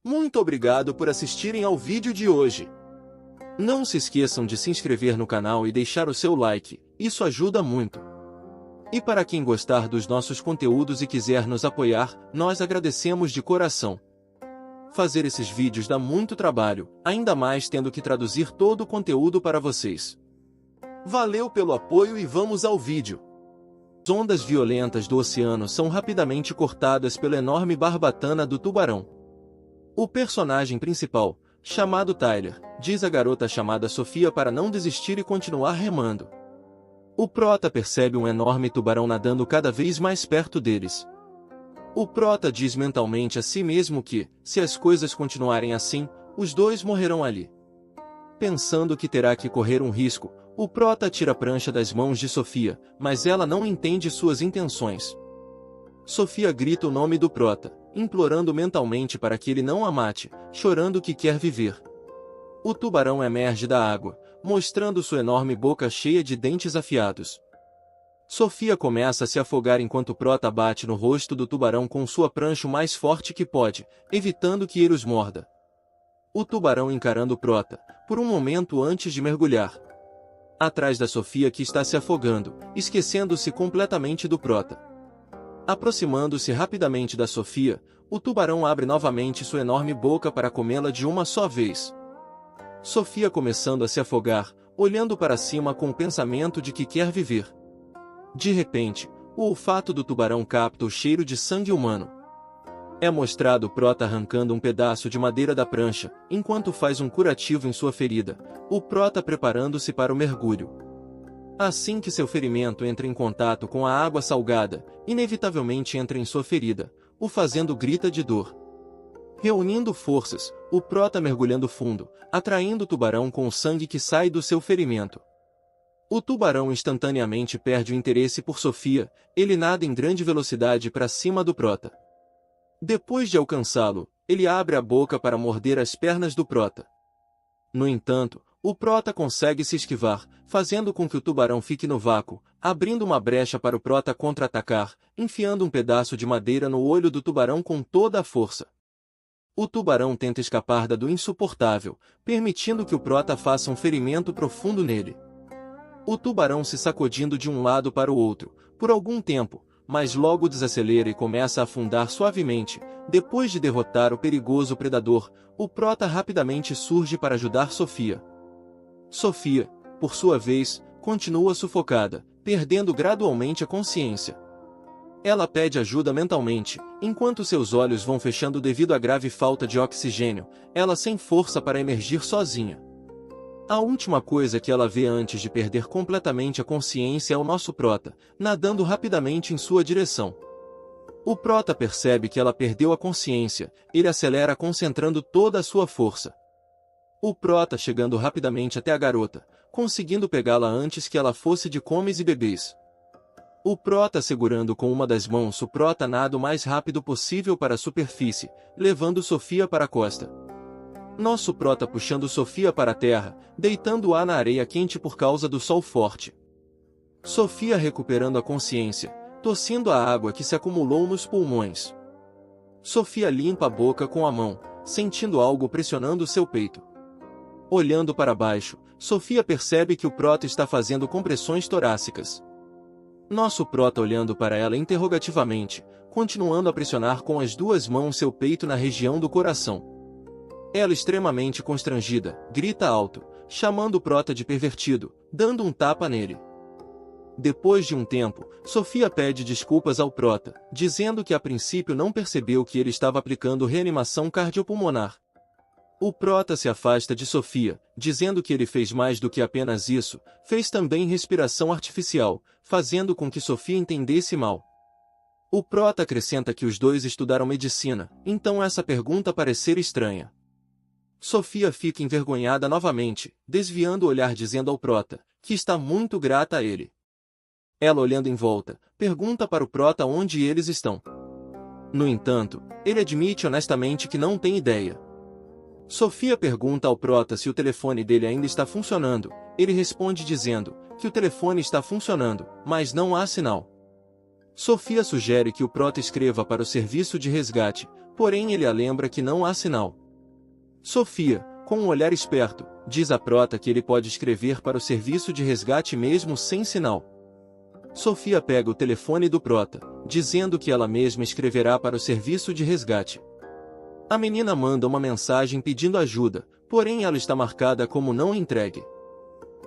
Muito obrigado por assistirem ao vídeo de hoje. Não se esqueçam de se inscrever no canal e deixar o seu like, isso ajuda muito. E para quem gostar dos nossos conteúdos e quiser nos apoiar, nós agradecemos de coração. Fazer esses vídeos dá muito trabalho, ainda mais tendo que traduzir todo o conteúdo para vocês. Valeu pelo apoio e vamos ao vídeo. As ondas violentas do oceano são rapidamente cortadas pela enorme barbatana do tubarão. O personagem principal, chamado Tyler, diz à garota chamada Sofia para não desistir e continuar remando. O prota percebe um enorme tubarão nadando cada vez mais perto deles. O prota diz mentalmente a si mesmo que, se as coisas continuarem assim, os dois morrerão ali. Pensando que terá que correr um risco, o prota tira a prancha das mãos de Sofia, mas ela não entende suas intenções. Sofia grita o nome do prota, implorando mentalmente para que ele não a mate, chorando que quer viver. O tubarão emerge da água, mostrando sua enorme boca cheia de dentes afiados. Sofia começa a se afogar enquanto o prota bate no rosto do tubarão com sua prancha o mais forte que pode, evitando que ele os morda. O tubarão encarando o prota, por um momento antes de mergulhar. Atrás da Sofia que está se afogando, esquecendo-se completamente do prota. Aproximando-se rapidamente da Sofia, o tubarão abre novamente sua enorme boca para comê-la de uma só vez. Sofia começando a se afogar, olhando para cima com o pensamento de que quer viver. De repente, o olfato do tubarão capta o cheiro de sangue humano. É mostrado o prota arrancando um pedaço de madeira da prancha, enquanto faz um curativo em sua ferida, o prota preparando-se para o mergulho. Assim que seu ferimento entra em contato com a água salgada, inevitavelmente entra em sua ferida, o fazendo grita de dor. Reunindo forças, o prota mergulhando fundo, atraindo o tubarão com o sangue que sai do seu ferimento. O tubarão instantaneamente perde o interesse por Sofia, ele nada em grande velocidade para cima do prota. Depois de alcançá-lo, ele abre a boca para morder as pernas do prota. No entanto, o prota consegue se esquivar, fazendo com que o tubarão fique no vácuo, abrindo uma brecha para o prota contra-atacar, enfiando um pedaço de madeira no olho do tubarão com toda a força. O tubarão tenta escapar da dor insuportável, permitindo que o prota faça um ferimento profundo nele. O tubarão se sacudindo de um lado para o outro, por algum tempo, mas logo desacelera e começa a afundar suavemente. Depois de derrotar o perigoso predador, o prota rapidamente surge para ajudar Sofia. Sofia, por sua vez, continua sufocada, perdendo gradualmente a consciência. Ela pede ajuda mentalmente, enquanto seus olhos vão fechando devido à grave falta de oxigênio, ela sem força para emergir sozinha. A última coisa que ela vê antes de perder completamente a consciência é o nosso prota, nadando rapidamente em sua direção. O prota percebe que ela perdeu a consciência, ele acelera concentrando toda a sua força. O prota chegando rapidamente até a garota, conseguindo pegá-la antes que ela fosse de comes e bebês. O prota segurando com uma das mãos o prota nada o mais rápido possível para a superfície, levando Sofia para a costa. Nosso prota puxando Sofia para a terra, deitando-a na areia quente por causa do sol forte. Sofia recuperando a consciência, tossindo a água que se acumulou nos pulmões. Sofia limpa a boca com a mão, sentindo algo pressionando seu peito. Olhando para baixo, Sofia percebe que o prota está fazendo compressões torácicas. Nosso prota olhando para ela interrogativamente, continuando a pressionar com as duas mãos seu peito na região do coração. Ela extremamente constrangida, grita alto, chamando o prota de pervertido, dando um tapa nele. Depois de um tempo, Sofia pede desculpas ao prota, dizendo que a princípio não percebeu que ele estava aplicando reanimação cardiopulmonar. O prota se afasta de Sofia, dizendo que ele fez mais do que apenas isso, fez também respiração artificial, fazendo com que Sofia entendesse mal. O prota acrescenta que os dois estudaram medicina, então essa pergunta parecer estranha. Sofia fica envergonhada novamente, desviando o olhar dizendo ao prota, que está muito grata a ele. Ela olhando em volta, pergunta para o prota onde eles estão. No entanto, ele admite honestamente que não tem ideia. Sofia pergunta ao prota se o telefone dele ainda está funcionando, ele responde dizendo que o telefone está funcionando, mas não há sinal. Sofia sugere que o prota escreva para o serviço de resgate, porém ele a lembra que não há sinal. Sofia, com um olhar esperto, diz a Prota que ele pode escrever para o serviço de resgate mesmo sem sinal. Sofia pega o telefone do Prota, dizendo que ela mesma escreverá para o serviço de resgate. A menina manda uma mensagem pedindo ajuda, porém ela está marcada como não entregue.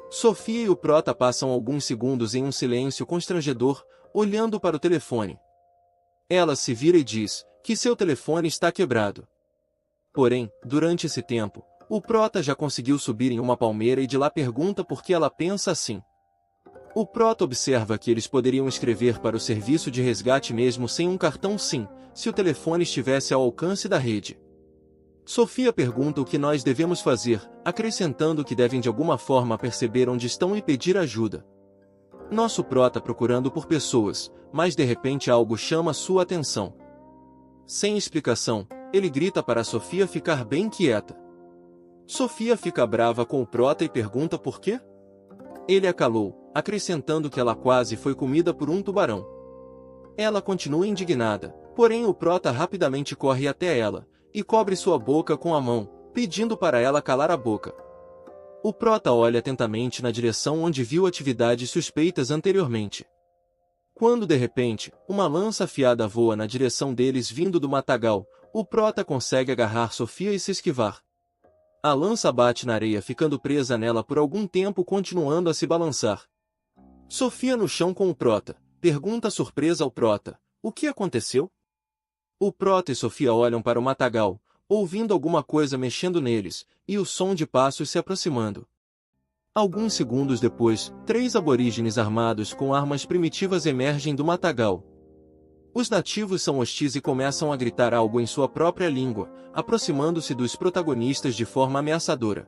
Sofia e o Prota passam alguns segundos em um silêncio constrangedor, olhando para o telefone. Ela se vira e diz que seu telefone está quebrado. Porém, durante esse tempo, o Prota já conseguiu subir em uma palmeira e de lá pergunta por que ela pensa assim. O Prota observa que eles poderiam escrever para o serviço de resgate mesmo sem um cartão SIM, se o telefone estivesse ao alcance da rede. Sofia pergunta o que nós devemos fazer, acrescentando que devem de alguma forma perceber onde estão e pedir ajuda. Nosso Prota procurando por pessoas, mas de repente algo chama sua atenção. Sem explicação, ele grita para Sofia ficar bem quieta. Sofia fica brava com o Prota e pergunta por quê. Ele a calou, acrescentando que ela quase foi comida por um tubarão. Ela continua indignada, porém o Prota rapidamente corre até ela, e cobre sua boca com a mão, pedindo para ela calar a boca. O Prota olha atentamente na direção onde viu atividades suspeitas anteriormente. Quando de repente, uma lança afiada voa na direção deles vindo do matagal, o Prota consegue agarrar Sofia e se esquivar. A lança bate na areia ficando presa nela por algum tempo continuando a se balançar. Sofia no chão com o Prota, pergunta surpresa ao Prota, o que aconteceu? O Prota e Sofia olham para o matagal, ouvindo alguma coisa mexendo neles, e o som de passos se aproximando. Alguns segundos depois, 3 aborígenes armados com armas primitivas emergem do matagal. Os nativos são hostis e começam a gritar algo em sua própria língua, aproximando-se dos protagonistas de forma ameaçadora.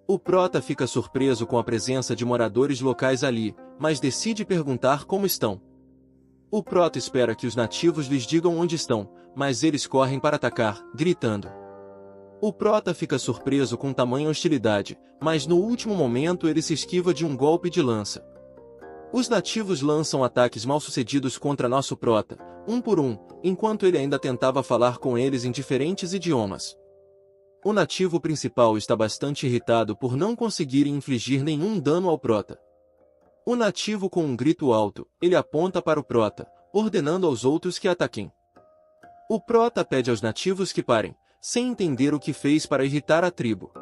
O Prota fica surpreso com a presença de moradores locais ali, mas decide perguntar como estão. O Prota espera que os nativos lhes digam onde estão, mas eles correm para atacar, gritando. O Prota fica surpreso com tamanha hostilidade, mas no último momento ele se esquiva de um golpe de lança. Os nativos lançam ataques mal-sucedidos contra nosso Prota, um por um, enquanto ele ainda tentava falar com eles em diferentes idiomas. O nativo principal está bastante irritado por não conseguirem infligir nenhum dano ao Prota. O nativo com um grito alto, ele aponta para o Prota, ordenando aos outros que ataquem. O Prota pede aos nativos que parem, sem entender o que fez para irritar a tribo.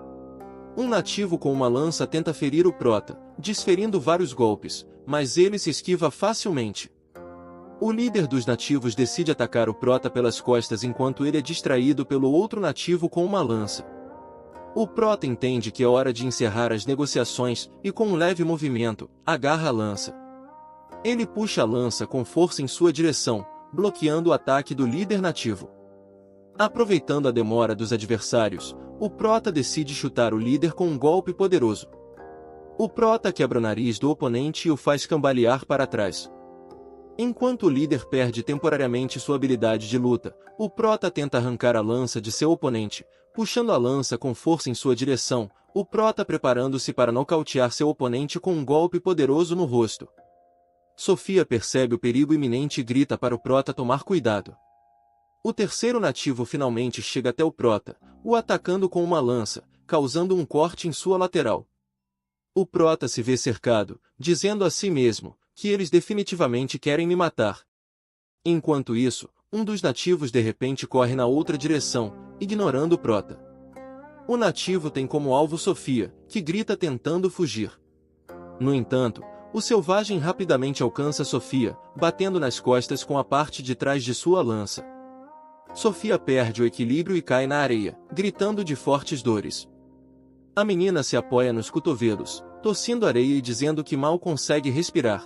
Um nativo com uma lança tenta ferir o Prota, desferindo vários golpes, mas ele se esquiva facilmente. O líder dos nativos decide atacar o Prota pelas costas enquanto ele é distraído pelo outro nativo com uma lança. O Prota entende que é hora de encerrar as negociações e com um leve movimento, agarra a lança. Ele puxa a lança com força em sua direção, bloqueando o ataque do líder nativo. Aproveitando a demora dos adversários, o Prota decide chutar o líder com um golpe poderoso. O Prota quebra o nariz do oponente e o faz cambalear para trás. Enquanto o líder perde temporariamente sua habilidade de luta, o Prota tenta arrancar a lança de seu oponente, puxando a lança com força em sua direção, o Prota preparando-se para nocautear seu oponente com um golpe poderoso no rosto. Sofia percebe o perigo iminente e grita para o Prota tomar cuidado. O terceiro nativo finalmente chega até o Prota, o atacando com uma lança, causando um corte em sua lateral. O Prota se vê cercado, dizendo a si mesmo que eles definitivamente querem me matar. Enquanto isso, um dos nativos de repente corre na outra direção, ignorando o Prota. O nativo tem como alvo Sofia, que grita tentando fugir. No entanto, o selvagem rapidamente alcança Sofia, batendo nas costas com a parte de trás de sua lança. Sofia perde o equilíbrio e cai na areia, gritando de fortes dores. A menina se apoia nos cotovelos, tossindo areia e dizendo que mal consegue respirar.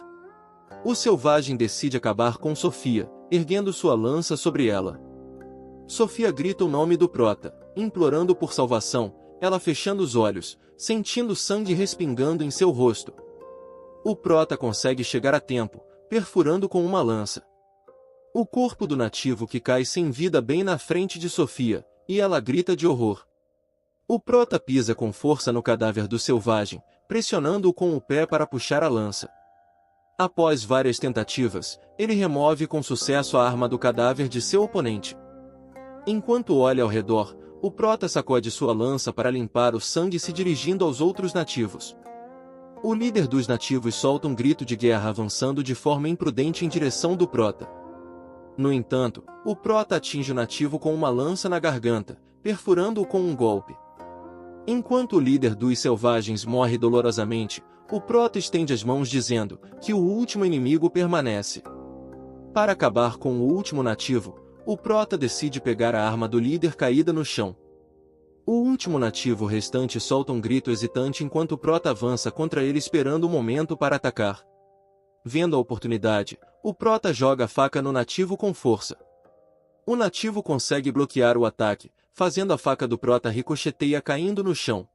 O selvagem decide acabar com Sofia, erguendo sua lança sobre ela. Sofia grita o nome do Prota, implorando por salvação, ela fechando os olhos, sentindo sangue respingando em seu rosto. O Prota consegue chegar a tempo, perfurando com uma lança o corpo do nativo que cai sem vida bem na frente de Sofia, e ela grita de horror. O Prota pisa com força no cadáver do selvagem, pressionando-o com o pé para puxar a lança. Após várias tentativas, ele remove com sucesso a arma do cadáver de seu oponente. Enquanto olha ao redor, o prota sacode sua lança para limpar o sangue se dirigindo aos outros nativos. O líder dos nativos solta um grito de guerra avançando de forma imprudente em direção do prota. No entanto, o prota atinge o nativo com uma lança na garganta, perfurando-o com um golpe. Enquanto o líder dos selvagens morre dolorosamente, o prota estende as mãos dizendo que o último inimigo permanece. Para acabar com o último nativo, o prota decide pegar a arma do líder caída no chão. O último nativo restante solta um grito hesitante enquanto o prota avança contra ele esperando o momento para atacar. Vendo a oportunidade, o prota joga a faca no nativo com força. O nativo consegue bloquear o ataque, fazendo a faca do prota ricocheteia caindo no chão.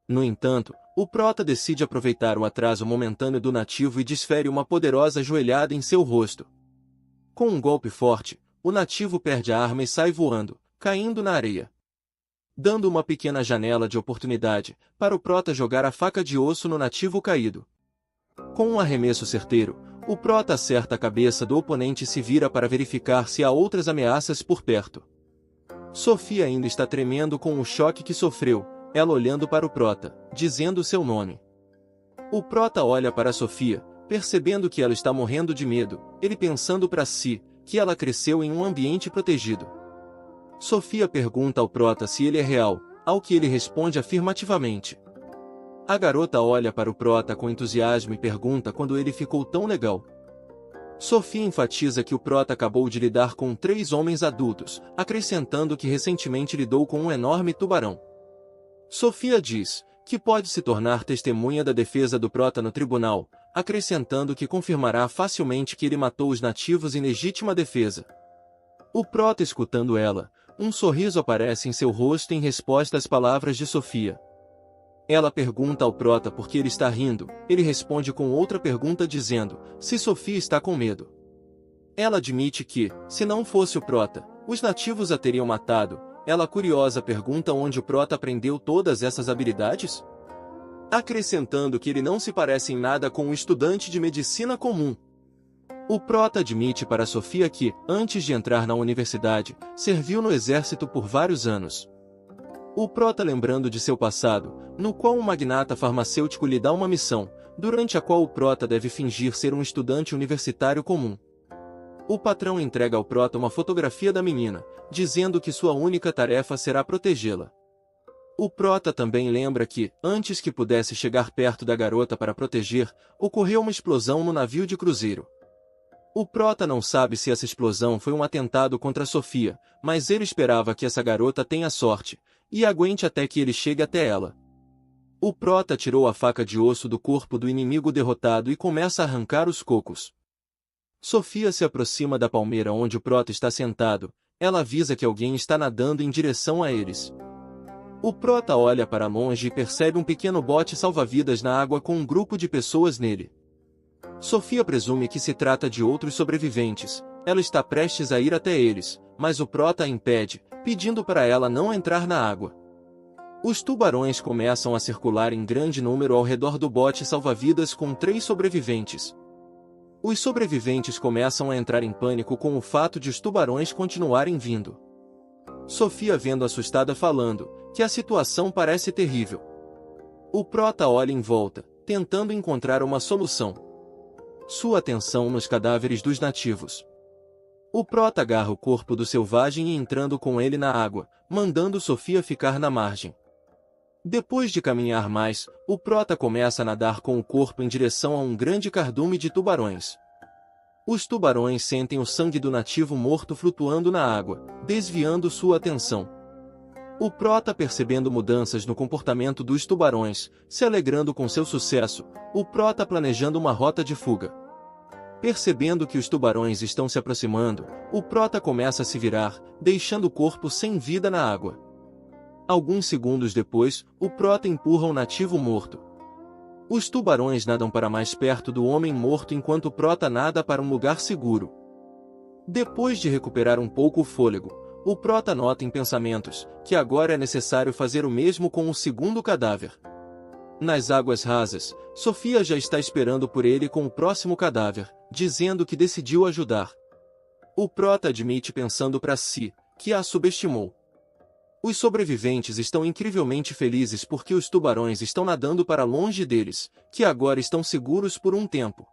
No entanto, o prota decide aproveitar o atraso momentâneo do nativo e desfere uma poderosa joelhada em seu rosto. Com um golpe forte, o nativo perde a arma e sai voando, caindo na areia, dando uma pequena janela de oportunidade para o prota jogar a faca de osso no nativo caído. Com um arremesso certeiro, o prota acerta a cabeça do oponente e se vira para verificar se há outras ameaças por perto. Sofia ainda está tremendo com o choque que sofreu, ela olhando para o prota, dizendo seu nome. O prota olha para Sofia, percebendo que ela está morrendo de medo, ele pensando para si que ela cresceu em um ambiente protegido. Sofia pergunta ao prota se ele é real, ao que ele responde afirmativamente. A garota olha para o prota com entusiasmo e pergunta quando ele ficou tão legal. Sofia enfatiza que o prota acabou de lidar com 3 homens adultos, acrescentando que recentemente lidou com um enorme tubarão. Sofia diz que pode se tornar testemunha da defesa do prota no tribunal, acrescentando que confirmará facilmente que ele matou os nativos em legítima defesa. O prota escutando ela, um sorriso aparece em seu rosto em resposta às palavras de Sofia. Ela pergunta ao prota por que ele está rindo, ele responde com outra pergunta dizendo se Sofia está com medo. Ela admite que, se não fosse o prota, os nativos a teriam matado. Ela curiosa pergunta onde o prota aprendeu todas essas habilidades, acrescentando que ele não se parece em nada com um estudante de medicina comum. O prota admite para Sofia que, antes de entrar na universidade, serviu no exército por vários anos. O prota lembrando de seu passado, no qual um magnata farmacêutico lhe dá uma missão, durante a qual o prota deve fingir ser um estudante universitário comum. O patrão entrega ao prota uma fotografia da menina, dizendo que sua única tarefa será protegê-la. O prota também lembra que, antes que pudesse chegar perto da garota para proteger, ocorreu uma explosão no navio de cruzeiro. O prota não sabe se essa explosão foi um atentado contra Sofia, mas ele esperava que essa garota tenha sorte, e aguente até que ele chegue até ela. O prota tirou a faca de osso do corpo do inimigo derrotado e começa a arrancar os cocos. Sofia se aproxima da palmeira onde o prota está sentado, ela avisa que alguém está nadando em direção a eles. O prota olha para longe e percebe um pequeno bote salva-vidas na água com um grupo de pessoas nele. Sofia presume que se trata de outros sobreviventes, ela está prestes a ir até eles, mas o prota a impede, pedindo para ela não entrar na água. Os tubarões começam a circular em grande número ao redor do bote salva-vidas com 3 sobreviventes. Os sobreviventes começam a entrar em pânico com o fato de os tubarões continuarem vindo. Sofia vendo assustada falando que a situação parece terrível. O prota olha em volta, tentando encontrar uma solução. Sua atenção nos cadáveres dos nativos. O prota agarra o corpo do selvagem e entrando com ele na água, mandando Sofia ficar na margem. Depois de caminhar mais, o prota começa a nadar com o corpo em direção a um grande cardume de tubarões. Os tubarões sentem o sangue do nativo morto flutuando na água, desviando sua atenção. O prota percebendo mudanças no comportamento dos tubarões, se alegrando com seu sucesso, o prota planejando uma rota de fuga. Percebendo que os tubarões estão se aproximando, o prota começa a se virar, deixando o corpo sem vida na água. Alguns segundos depois, o prota empurra o nativo morto. Os tubarões nadam para mais perto do homem morto enquanto o prota nada para um lugar seguro. Depois de recuperar um pouco o fôlego, o prota nota em pensamentos que agora é necessário fazer o mesmo com o segundo cadáver. Nas águas rasas, Sofia já está esperando por ele com o próximo cadáver, dizendo que decidiu ajudar. O prota admite pensando para si que a subestimou. Os sobreviventes estão incrivelmente felizes porque os tubarões estão nadando para longe deles, que agora estão seguros por um tempo.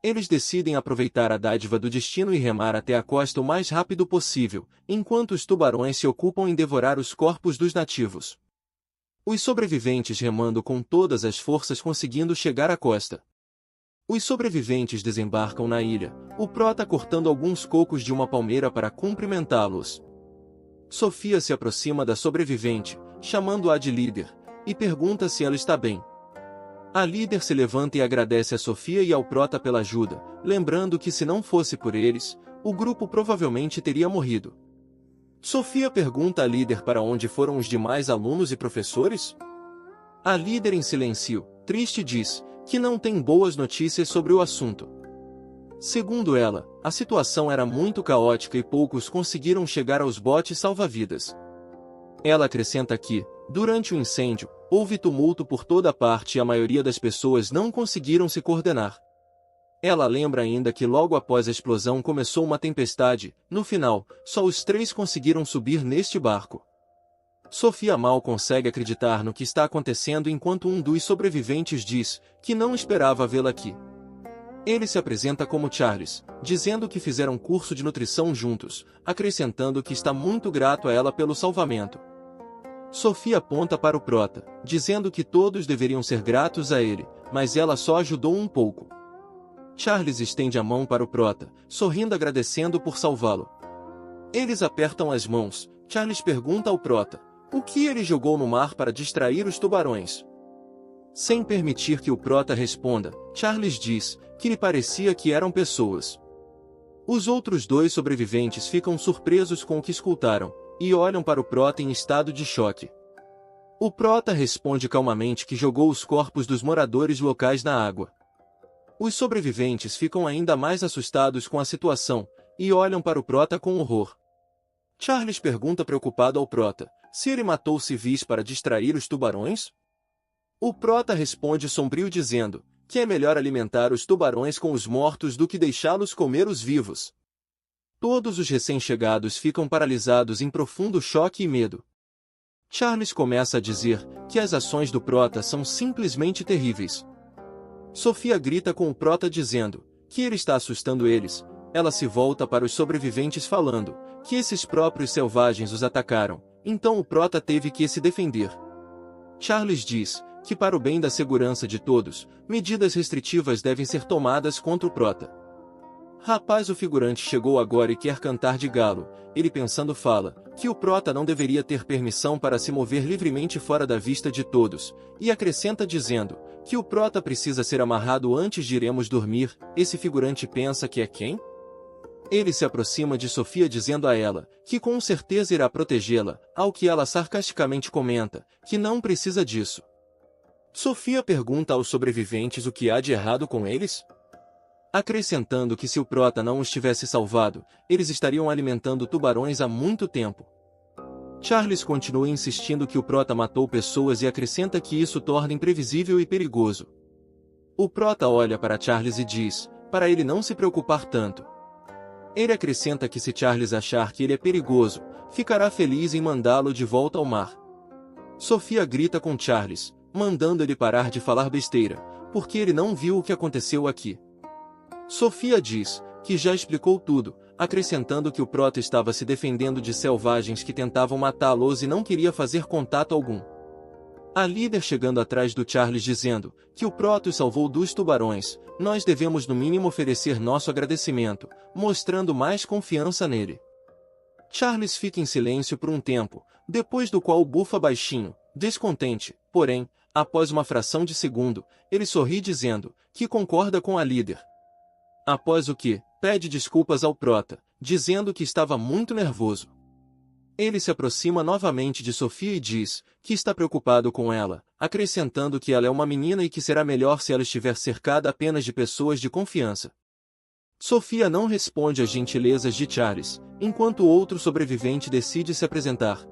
Eles decidem aproveitar a dádiva do destino e remar até a costa o mais rápido possível, enquanto os tubarões se ocupam em devorar os corpos dos nativos. Os sobreviventes remando com todas as forças conseguindo chegar à costa. Os sobreviventes desembarcam na ilha, o prota cortando alguns cocos de uma palmeira para cumprimentá-los. Sofia se aproxima da sobrevivente, chamando-a de líder, e pergunta se ela está bem. A líder se levanta e agradece a Sofia e ao prota pela ajuda, lembrando que se não fosse por eles, o grupo provavelmente teria morrido. Sofia pergunta à líder para onde foram os demais alunos e professores? A líder em silêncio, triste, diz que não tem boas notícias sobre o assunto. Segundo ela, a situação era muito caótica e poucos conseguiram chegar aos botes salva-vidas. Ela acrescenta que, durante o incêndio, houve tumulto por toda parte e a maioria das pessoas não conseguiram se coordenar. Ela lembra ainda que logo após a explosão começou uma tempestade, no final, só os 3 conseguiram subir neste barco. Sofia mal consegue acreditar no que está acontecendo enquanto um dos sobreviventes diz que não esperava vê-la aqui. Ele se apresenta como Charles, dizendo que fizeram curso de nutrição juntos, acrescentando que está muito grato a ela pelo salvamento. Sofia aponta para o prota, dizendo que todos deveriam ser gratos a ele, mas ela só ajudou um pouco. Charles estende a mão para o prota, sorrindo agradecendo por salvá-lo. Eles apertam as mãos. Charles pergunta ao prota o que ele jogou no mar para distrair os tubarões. Sem permitir que o prota responda, Charles diz que lhe parecia que eram pessoas. Os outros 2 sobreviventes ficam surpresos com o que escutaram, e olham para o prota em estado de choque. O prota responde calmamente que jogou os corpos dos moradores locais na água. Os sobreviventes ficam ainda mais assustados com a situação, e olham para o prota com horror. Charles pergunta preocupado ao prota se ele matou civis para distrair os tubarões. O prota responde sombrio dizendo que é melhor alimentar os tubarões com os mortos do que deixá-los comer os vivos. Todos os recém-chegados ficam paralisados em profundo choque e medo. Charles começa a dizer que as ações do prota são simplesmente terríveis. Sofia grita com o prota dizendo que ele está assustando eles. Ela se volta para os sobreviventes falando que esses próprios selvagens os atacaram, então o prota teve que se defender. Charles diz que para o bem da segurança de todos, medidas restritivas devem ser tomadas contra o prota. Rapaz, o figurante chegou agora e quer cantar de galo. Ele pensando fala que o prota não deveria ter permissão para se mover livremente fora da vista de todos, e acrescenta dizendo que o prota precisa ser amarrado antes de iremos dormir. Esse figurante pensa que é quem? Ele se aproxima de Sofia dizendo a ela que com certeza irá protegê-la, ao que ela sarcasticamente comenta que não precisa disso. Sofia pergunta aos sobreviventes o que há de errado com eles, acrescentando que se o prota não os tivesse salvado, eles estariam alimentando tubarões há muito tempo. Charles continua insistindo que o prota matou pessoas e acrescenta que isso torna imprevisível e perigoso. O prota olha para Charles e diz para ele não se preocupar tanto. Ele acrescenta que se Charles achar que ele é perigoso, ficará feliz em mandá-lo de volta ao mar. Sofia grita com Charles, mandando ele parar de falar besteira, porque ele não viu o que aconteceu aqui. Sofia diz que já explicou tudo, acrescentando que o prota estava se defendendo de selvagens que tentavam matá-los e não queria fazer contato algum. A líder chegando atrás do Charles dizendo que o prota os salvou dos tubarões, nós devemos no mínimo oferecer nosso agradecimento, mostrando mais confiança nele. Charles fica em silêncio por um tempo, depois do qual bufa baixinho, descontente, porém, após uma fração de segundo, ele sorri dizendo que concorda com a líder. Após o que, pede desculpas ao prota, dizendo que estava muito nervoso. Ele se aproxima novamente de Sofia e diz que está preocupado com ela, acrescentando que ela é uma menina e que será melhor se ela estiver cercada apenas de pessoas de confiança. Sofia não responde às gentilezas de Charles, enquanto outro sobrevivente decide se apresentar.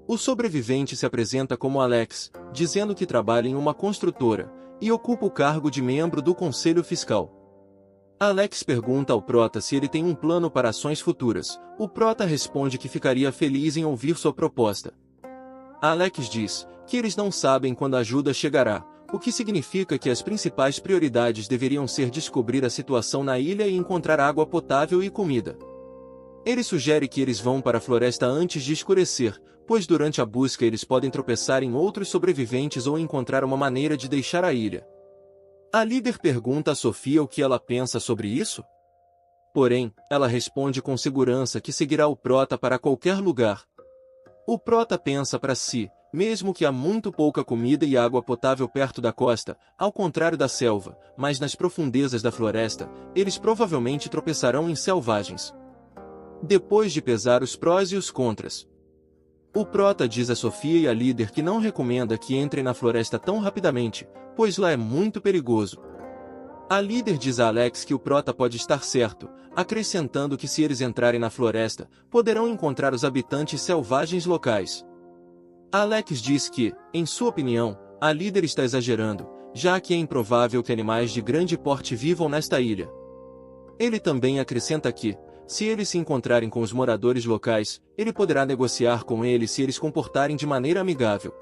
O sobrevivente se apresenta como Alex, dizendo que trabalha em uma construtora, e ocupa o cargo de membro do Conselho Fiscal. Alex pergunta ao Prota se ele tem um plano para ações futuras. O Prota responde que ficaria feliz em ouvir sua proposta. Alex diz que eles não sabem quando a ajuda chegará, o que significa que as principais prioridades deveriam ser descobrir a situação na ilha e encontrar água potável e comida. Ele sugere que eles vão para a floresta antes de escurecer, pois durante a busca eles podem tropeçar em outros sobreviventes ou encontrar uma maneira de deixar a ilha. A líder pergunta a Sofia o que ela pensa sobre isso. Porém, ela responde com segurança que seguirá o Prota para qualquer lugar. O Prota pensa para si, mesmo que há muito pouca comida e água potável perto da costa, ao contrário da selva, mas nas profundezas da floresta, eles provavelmente tropeçarão em selvagens. Depois de pesar os prós e os contras, o Prota diz a Sofia e à líder que não recomenda que entrem na floresta tão rapidamente, pois lá é muito perigoso. A líder diz a Alex que o Prota pode estar certo, acrescentando que se eles entrarem na floresta, poderão encontrar os habitantes selvagens locais. Alex diz que, em sua opinião, a líder está exagerando, já que é improvável que animais de grande porte vivam nesta ilha. Ele também acrescenta que, se eles se encontrarem com os moradores locais, ele poderá negociar com eles se eles comportarem de maneira amigável.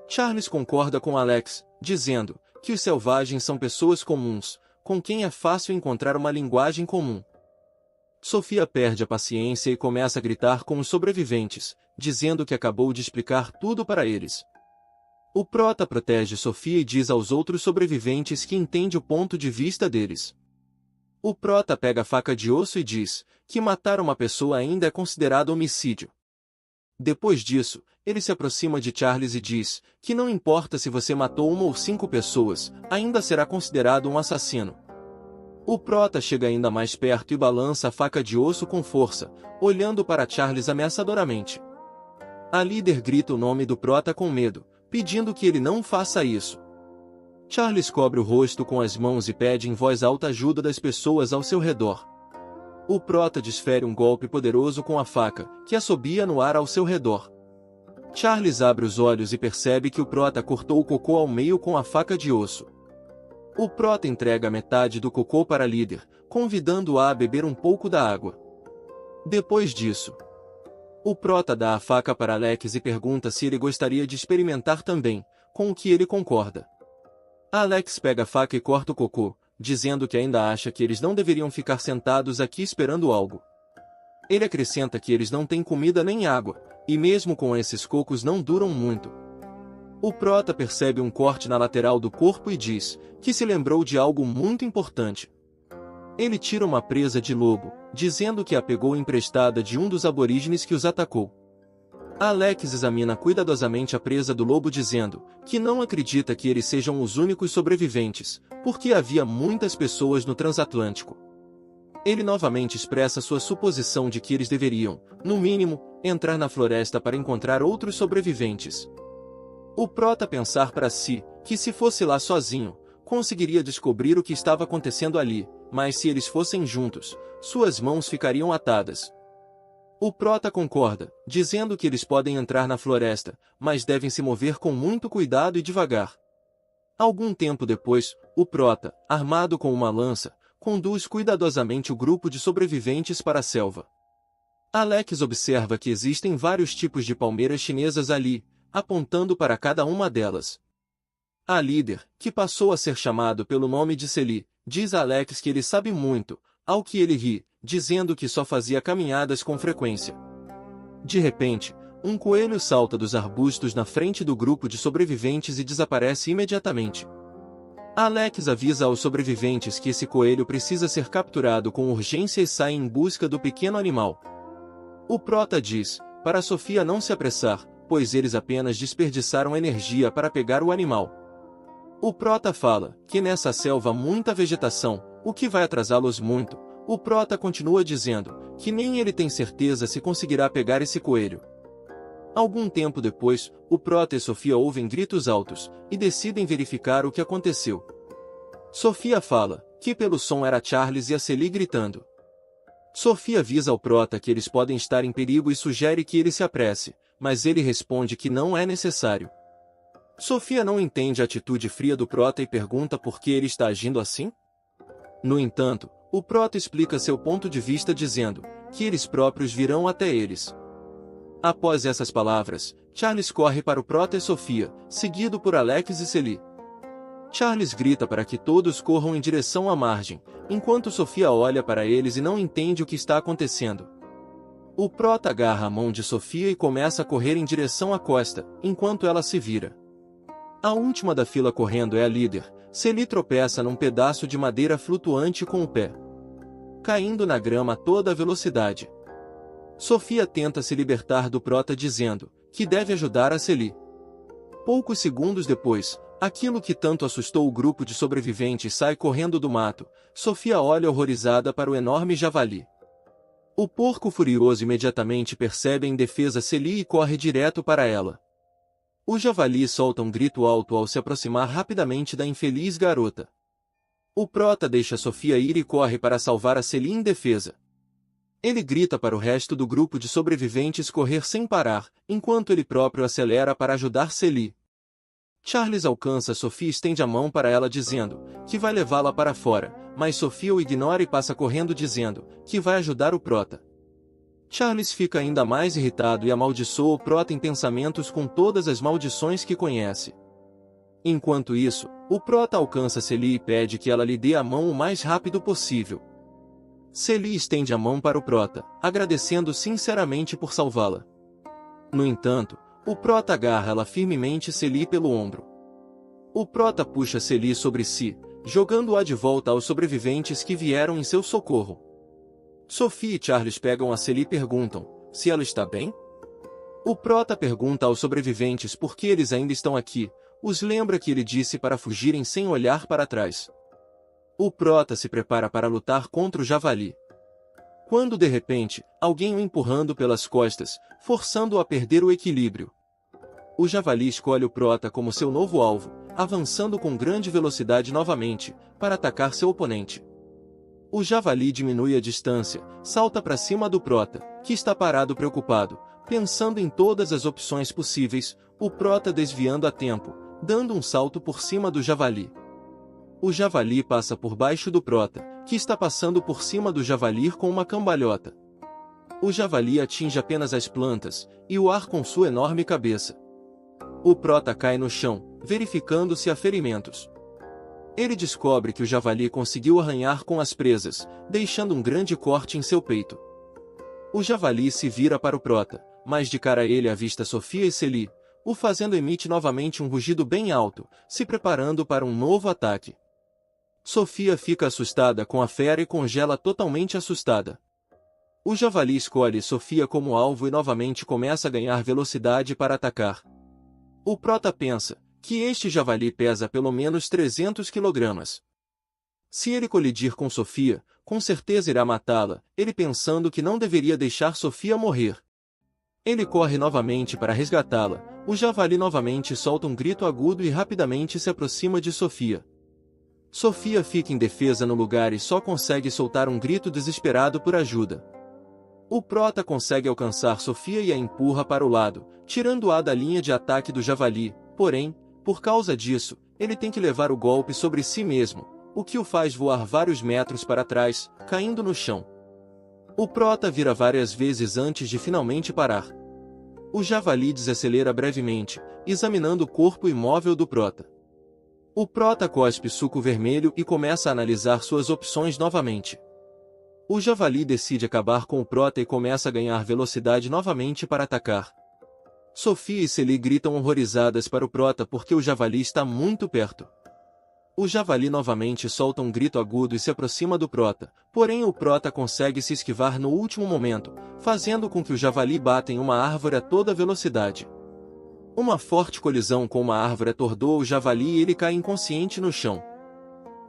Charles concorda com Alex, dizendo que os selvagens são pessoas comuns, com quem é fácil encontrar uma linguagem comum. Sofia perde a paciência e começa a gritar com os sobreviventes, dizendo que acabou de explicar tudo para eles. O Prota protege Sofia e diz aos outros sobreviventes que entende o ponto de vista deles. O Prota pega a faca de osso e diz que matar uma pessoa ainda é considerado homicídio. Depois disso, ele se aproxima de Charles e diz que não importa se você matou 1 ou 5 pessoas, ainda será considerado um assassino. O Prota chega ainda mais perto e balança a faca de osso com força, olhando para Charles ameaçadoramente. A líder grita o nome do Prota com medo, pedindo que ele não faça isso. Charles cobre o rosto com as mãos e pede em voz alta ajuda das pessoas ao seu redor. O Prota desfere um golpe poderoso com a faca, que assobia no ar ao seu redor. Charles abre os olhos e percebe que o Prota cortou o cocô ao meio com a faca de osso. O Prota entrega metade do cocô para a líder, convidando-a a beber um pouco da água. Depois disso, o Prota dá a faca para Alex e pergunta se ele gostaria de experimentar também, com o que ele concorda. Alex pega a faca e corta o cocô, dizendo que ainda acha que eles não deveriam ficar sentados aqui esperando algo. Ele acrescenta que eles não têm comida nem água, e mesmo com esses cocos não duram muito. O Prota percebe um corte na lateral do corpo e diz que se lembrou de algo muito importante. Ele tira uma presa de lobo, dizendo que a pegou emprestada de um dos aborígenes que os atacou. Alex examina cuidadosamente a presa do lobo dizendo que não acredita que eles sejam os únicos sobreviventes, porque havia muitas pessoas no transatlântico. Ele novamente expressa sua suposição de que eles deveriam, no mínimo, entrar na floresta para encontrar outros sobreviventes. O Prota pensar para si que se fosse lá sozinho, conseguiria descobrir o que estava acontecendo ali, mas se eles fossem juntos, suas mãos ficariam atadas. O Prota concorda, dizendo que eles podem entrar na floresta, mas devem se mover com muito cuidado e devagar. Algum tempo depois, o Prota, armado com uma lança, conduz cuidadosamente o grupo de sobreviventes para a selva. Alex observa que existem vários tipos de palmeiras chinesas ali, apontando para cada uma delas. A líder, que passou a ser chamado pelo nome de Celi, diz a Alex que ele sabe muito, ao que ele ri, dizendo que só fazia caminhadas com frequência. De repente, um coelho salta dos arbustos na frente do grupo de sobreviventes e desaparece imediatamente. Alex avisa aos sobreviventes que esse coelho precisa ser capturado com urgência e sai em busca do pequeno animal. O Prota diz para Sofia não se apressar, pois eles apenas desperdiçaram energia para pegar o animal. O Prota fala que nessa selva há muita vegetação, o que vai atrasá-los muito. O Prota continua dizendo que nem ele tem certeza se conseguirá pegar esse coelho. Algum tempo depois, o Prota e Sofia ouvem gritos altos e decidem verificar o que aconteceu. Sofia fala que pelo som era Charles e a Celi gritando. Sofia avisa ao Prota que eles podem estar em perigo e sugere que ele se apresse, mas ele responde que não é necessário. Sofia não entende a atitude fria do Prota e pergunta por que ele está agindo assim. No entanto, o Prota explica seu ponto de vista dizendo que eles próprios virão até eles. Após essas palavras, Charles corre para o Prota e Sofia, seguido por Alex e Celie. Charles grita para que todos corram em direção à margem, enquanto Sofia olha para eles e não entende o que está acontecendo. O Prota agarra a mão de Sofia e começa a correr em direção à costa, enquanto ela se vira. A última da fila correndo é a líder. Celie tropeça num pedaço de madeira flutuante com o pé, caindo na grama a toda velocidade. Sofia tenta se libertar do Prota dizendo que deve ajudar a Celie. Poucos segundos depois, aquilo que tanto assustou o grupo de sobreviventes sai correndo do mato. Sofia olha horrorizada para o enorme javali. O porco furioso imediatamente percebe a indefesa Celie e corre direto para ela. O javali solta um grito alto ao se aproximar rapidamente da infeliz garota. O Prota deixa Sofia ir e corre para salvar a Celie indefesa. Ele grita para o resto do grupo de sobreviventes correr sem parar, enquanto ele próprio acelera para ajudar Celie. Charles alcança Sofia e estende a mão para ela dizendo que vai levá-la para fora, mas Sofia o ignora e passa correndo dizendo que vai ajudar o Prota. Charles fica ainda mais irritado e amaldiçoa o Prota em pensamentos com todas as maldições que conhece. Enquanto isso, o Prota alcança Celie e pede que ela lhe dê a mão o mais rápido possível. Celie estende a mão para o Prota, agradecendo sinceramente por salvá-la. No entanto, o Prota agarra ela firmemente Celie pelo ombro. O Prota puxa Celie sobre si, jogando-a de volta aos sobreviventes que vieram em seu socorro. Sofia e Charles pegam a Celie e perguntam se ela está bem. O Prota pergunta aos sobreviventes por que eles ainda estão aqui, os lembra que ele disse para fugirem sem olhar para trás. O Prota se prepara para lutar contra o javali. Quando de repente, alguém o empurrando pelas costas, forçando-o a perder o equilíbrio. O javali escolhe o Prota como seu novo alvo, avançando com grande velocidade novamente, para atacar seu oponente. O javali diminui a distância, salta para cima do Prota, que está parado preocupado, pensando em todas as opções possíveis, o Prota desviando a tempo, dando um salto por cima do javali. O javali passa por baixo do Prota, que está passando por cima do javali com uma cambalhota. O javali atinge apenas as plantas, e o ar com sua enorme cabeça. O Prota cai no chão, verificando se há ferimentos. Ele descobre que o javali conseguiu arranhar com as presas, deixando um grande corte em seu peito. O javali se vira para o Prota, mas de cara ele avista Sofia e Celie, o fazendo emite novamente um rugido bem alto, se preparando para um novo ataque. Sofia fica assustada com a fera e congela totalmente assustada. O javali escolhe Sofia como alvo e novamente começa a ganhar velocidade para atacar. O Prota pensa que este javali pesa pelo menos 300 kg. Se ele colidir com Sofia, com certeza irá matá-la, ele pensando que não deveria deixar Sofia morrer. Ele corre novamente para resgatá-la, o javali novamente solta um grito agudo e rapidamente se aproxima de Sofia. Sofia fica indefesa no lugar e só consegue soltar um grito desesperado por ajuda. O Prota consegue alcançar Sofia e a empurra para o lado, tirando-a da linha de ataque do javali, porém, por causa disso, ele tem que levar o golpe sobre si mesmo, o que o faz voar vários metros para trás, caindo no chão. O Prota vira várias vezes antes de finalmente parar. O javali desacelera brevemente, examinando o corpo imóvel do Prota. O Prota cospe suco vermelho e começa a analisar suas opções novamente. O javali decide acabar com o Prota e começa a ganhar velocidade novamente para atacar. Sofia e Celie gritam horrorizadas para o Prota porque o javali está muito perto. O javali novamente solta um grito agudo e se aproxima do Prota, porém o Prota consegue se esquivar no último momento, fazendo com que o javali bata em uma árvore a toda velocidade. Uma forte colisão com uma árvore atordoa o javali e ele cai inconsciente no chão.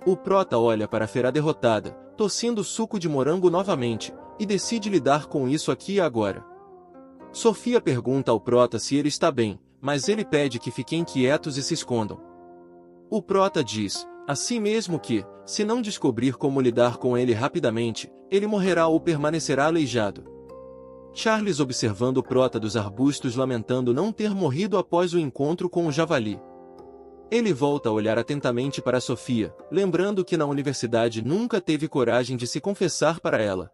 O Prota olha para a fera derrotada, tossindo suco de morango novamente, e decide lidar com isso aqui e agora. Sofia pergunta ao Prota se ele está bem, mas ele pede que fiquem quietos e se escondam. O Prota diz, assim mesmo que, se não descobrir como lidar com ele rapidamente, ele morrerá ou permanecerá aleijado. Charles observando o Prota dos arbustos lamentando não ter morrido após o encontro com o javali. Ele volta a olhar atentamente para Sofia, lembrando que na universidade nunca teve coragem de se confessar para ela.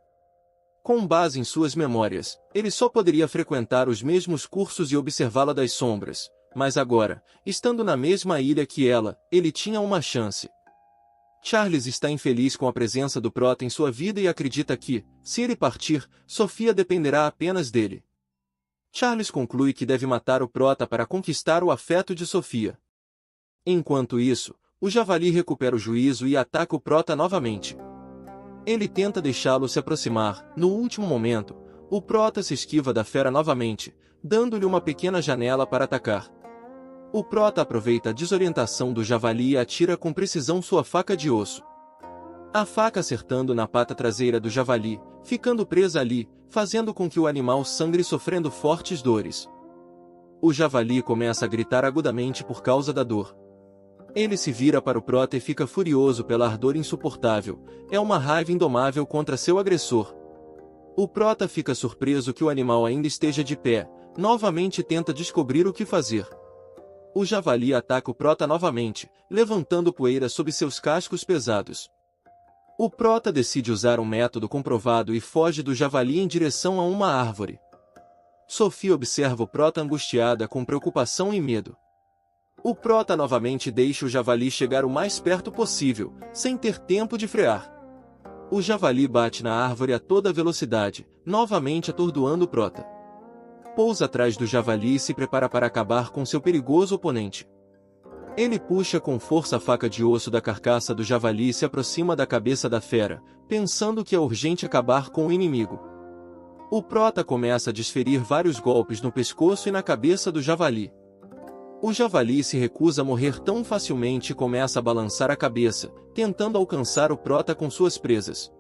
Com base em suas memórias, ele só poderia frequentar os mesmos cursos e observá-la das sombras, mas agora, estando na mesma ilha que ela, ele tinha uma chance. Charles está infeliz com a presença do Prota em sua vida e acredita que, se ele partir, Sofia dependerá apenas dele. Charles conclui que deve matar o Prota para conquistar o afeto de Sofia. Enquanto isso, o Javali recupera o juízo e ataca o Prota novamente. Ele tenta deixá-lo se aproximar. No último momento, o Prota se esquiva da fera novamente, dando-lhe uma pequena janela para atacar. O Prota aproveita a desorientação do Javali e atira com precisão sua faca de osso. A faca acertando na pata traseira do Javali, ficando presa ali, fazendo com que o animal sangre sofrendo fortes dores. O Javali começa a gritar agudamente por causa da dor. Ele se vira para o Prota e fica furioso pela ardor insuportável. É uma raiva indomável contra seu agressor. O Prota fica surpreso que o animal ainda esteja de pé, novamente tenta descobrir o que fazer. O Javali ataca o Prota novamente, levantando poeira sob seus cascos pesados. O Prota decide usar um método comprovado e foge do Javali em direção a uma árvore. Sofia observa o Prota angustiada com preocupação e medo. O Prota novamente deixa o Javali chegar o mais perto possível, sem ter tempo de frear. O Javali bate na árvore a toda velocidade, novamente atordoando o Prota. Pousa atrás do Javali e se prepara para acabar com seu perigoso oponente. Ele puxa com força a faca de osso da carcaça do Javali e se aproxima da cabeça da fera, pensando que é urgente acabar com o inimigo. O Prota começa a desferir vários golpes no pescoço e na cabeça do Javali. O Javali se recusa a morrer tão facilmente e começa a balançar a cabeça, tentando alcançar o Prota com suas presas.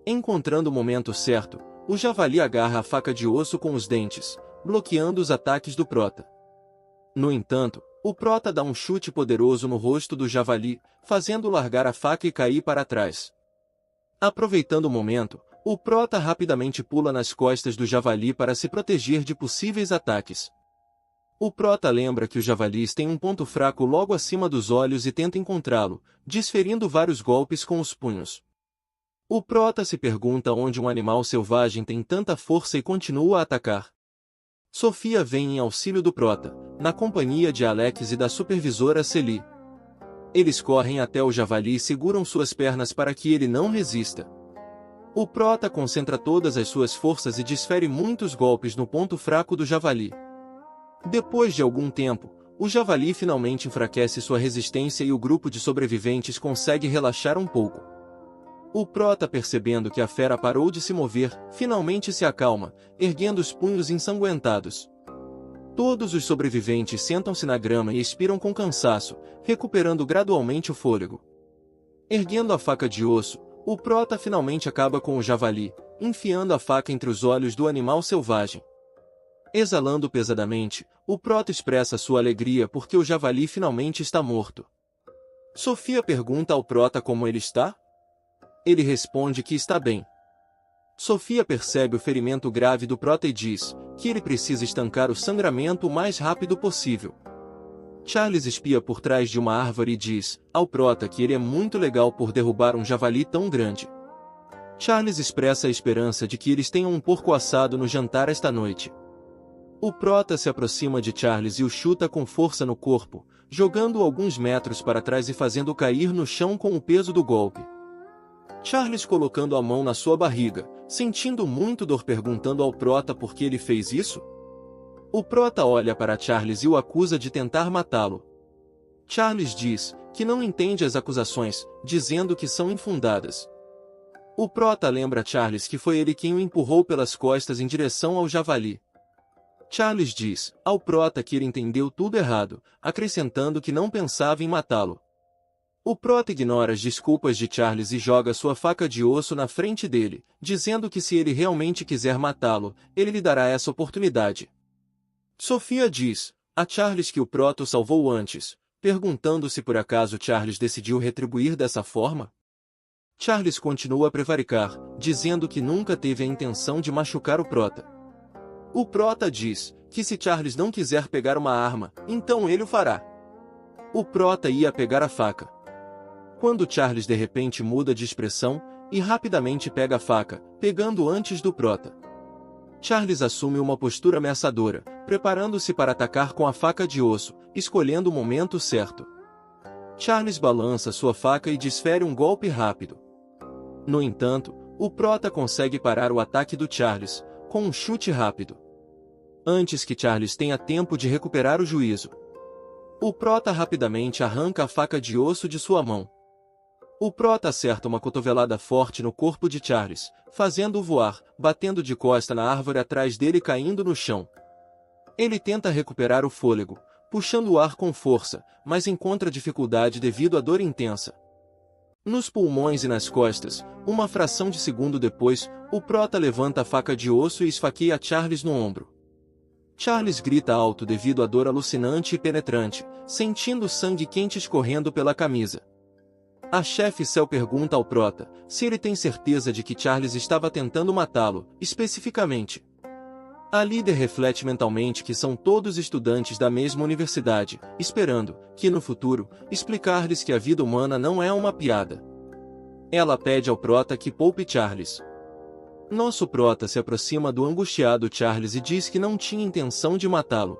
Encontrando o momento certo, o Javali agarra a faca de osso com os dentes, bloqueando os ataques do Prota. No entanto, o Prota dá um chute poderoso no rosto do Javali, fazendo largar a faca e cair para trás. Aproveitando o momento, o Prota rapidamente pula nas costas do Javali para se proteger de possíveis ataques. O Prota lembra que os javalis têm um ponto fraco logo acima dos olhos e tenta encontrá-lo, desferindo vários golpes com os punhos. O Prota se pergunta onde um animal selvagem tem tanta força e continua a atacar. Sofia vem em auxílio do Prota, na companhia de Alex e da supervisora Celie. Eles correm até o Javali e seguram suas pernas para que ele não resista. O Prota concentra todas as suas forças e desfere muitos golpes no ponto fraco do Javali. Depois de algum tempo, o Javali finalmente enfraquece sua resistência e o grupo de sobreviventes consegue relaxar um pouco. O Prota, percebendo que a fera parou de se mover, finalmente se acalma, erguendo os punhos ensanguentados. Todos os sobreviventes sentam-se na grama e expiram com cansaço, recuperando gradualmente o fôlego. Erguendo a faca de osso, o Prota finalmente acaba com o Javali, enfiando a faca entre os olhos do animal selvagem. Exalando pesadamente, o Prota expressa sua alegria porque o Javali finalmente está morto. Sofia pergunta ao Prota como ele está. Ele responde que está bem. Sofia percebe o ferimento grave do Prota e diz que ele precisa estancar o sangramento o mais rápido possível. Charles espia por trás de uma árvore e diz ao Prota que ele é muito legal por derrubar um javali tão grande. Charles expressa a esperança de que eles tenham um porco assado no jantar esta noite. O Prota se aproxima de Charles e o chuta com força no corpo, jogando-o alguns metros para trás e fazendo-o cair no chão com o peso do golpe. Charles, colocando a mão na sua barriga, sentindo muito dor, perguntando ao Prota por que ele fez isso. O Prota olha para Charles e o acusa de tentar matá-lo. Charles diz que não entende as acusações, dizendo que são infundadas. O Prota lembra a Charles que foi ele quem o empurrou pelas costas em direção ao javali. Charles diz ao Prota que ele entendeu tudo errado, acrescentando que não pensava em matá-lo. O Prota ignora as desculpas de Charles e joga sua faca de osso na frente dele, dizendo que se ele realmente quiser matá-lo, ele lhe dará essa oportunidade. Sofia diz a Charles que o Prota o salvou antes, perguntando se por acaso Charles decidiu retribuir dessa forma. Charles continua a prevaricar, dizendo que nunca teve a intenção de machucar o Prota. O Prota diz que se Charles não quiser pegar uma arma, então ele o fará. O prota ia pegar a faca, quando Charles de repente muda de expressão e rapidamente pega a faca, pegando antes do prota. Charles assume uma postura ameaçadora, preparando-se para atacar com a faca de osso, escolhendo o momento certo. Charles balança sua faca e desfere um golpe rápido. No entanto, o prota consegue parar o ataque do Charles, com um chute rápido, antes que Charles tenha tempo de recuperar o juízo. O prota rapidamente arranca a faca de osso de sua mão. O prota acerta uma cotovelada forte no corpo de Charles, fazendo-o voar, batendo de costa na árvore atrás dele e caindo no chão. Ele tenta recuperar o fôlego, puxando o ar com força, mas encontra dificuldade devido à dor intensa. Nos pulmões e nas costas, uma fração de segundo depois, o prota levanta a faca de osso e esfaqueia Charles no ombro. Charles grita alto devido à dor alucinante e penetrante, sentindo sangue quente escorrendo pela camisa. A chefe Cell pergunta ao prota se ele tem certeza de que Charles estava tentando matá-lo, especificamente. A líder reflete mentalmente que são todos estudantes da mesma universidade, esperando, que no futuro, explicar-lhes que a vida humana não é uma piada. Ela pede ao prota que poupe Charles. Nosso prota se aproxima do angustiado Charles e diz que não tinha intenção de matá-lo.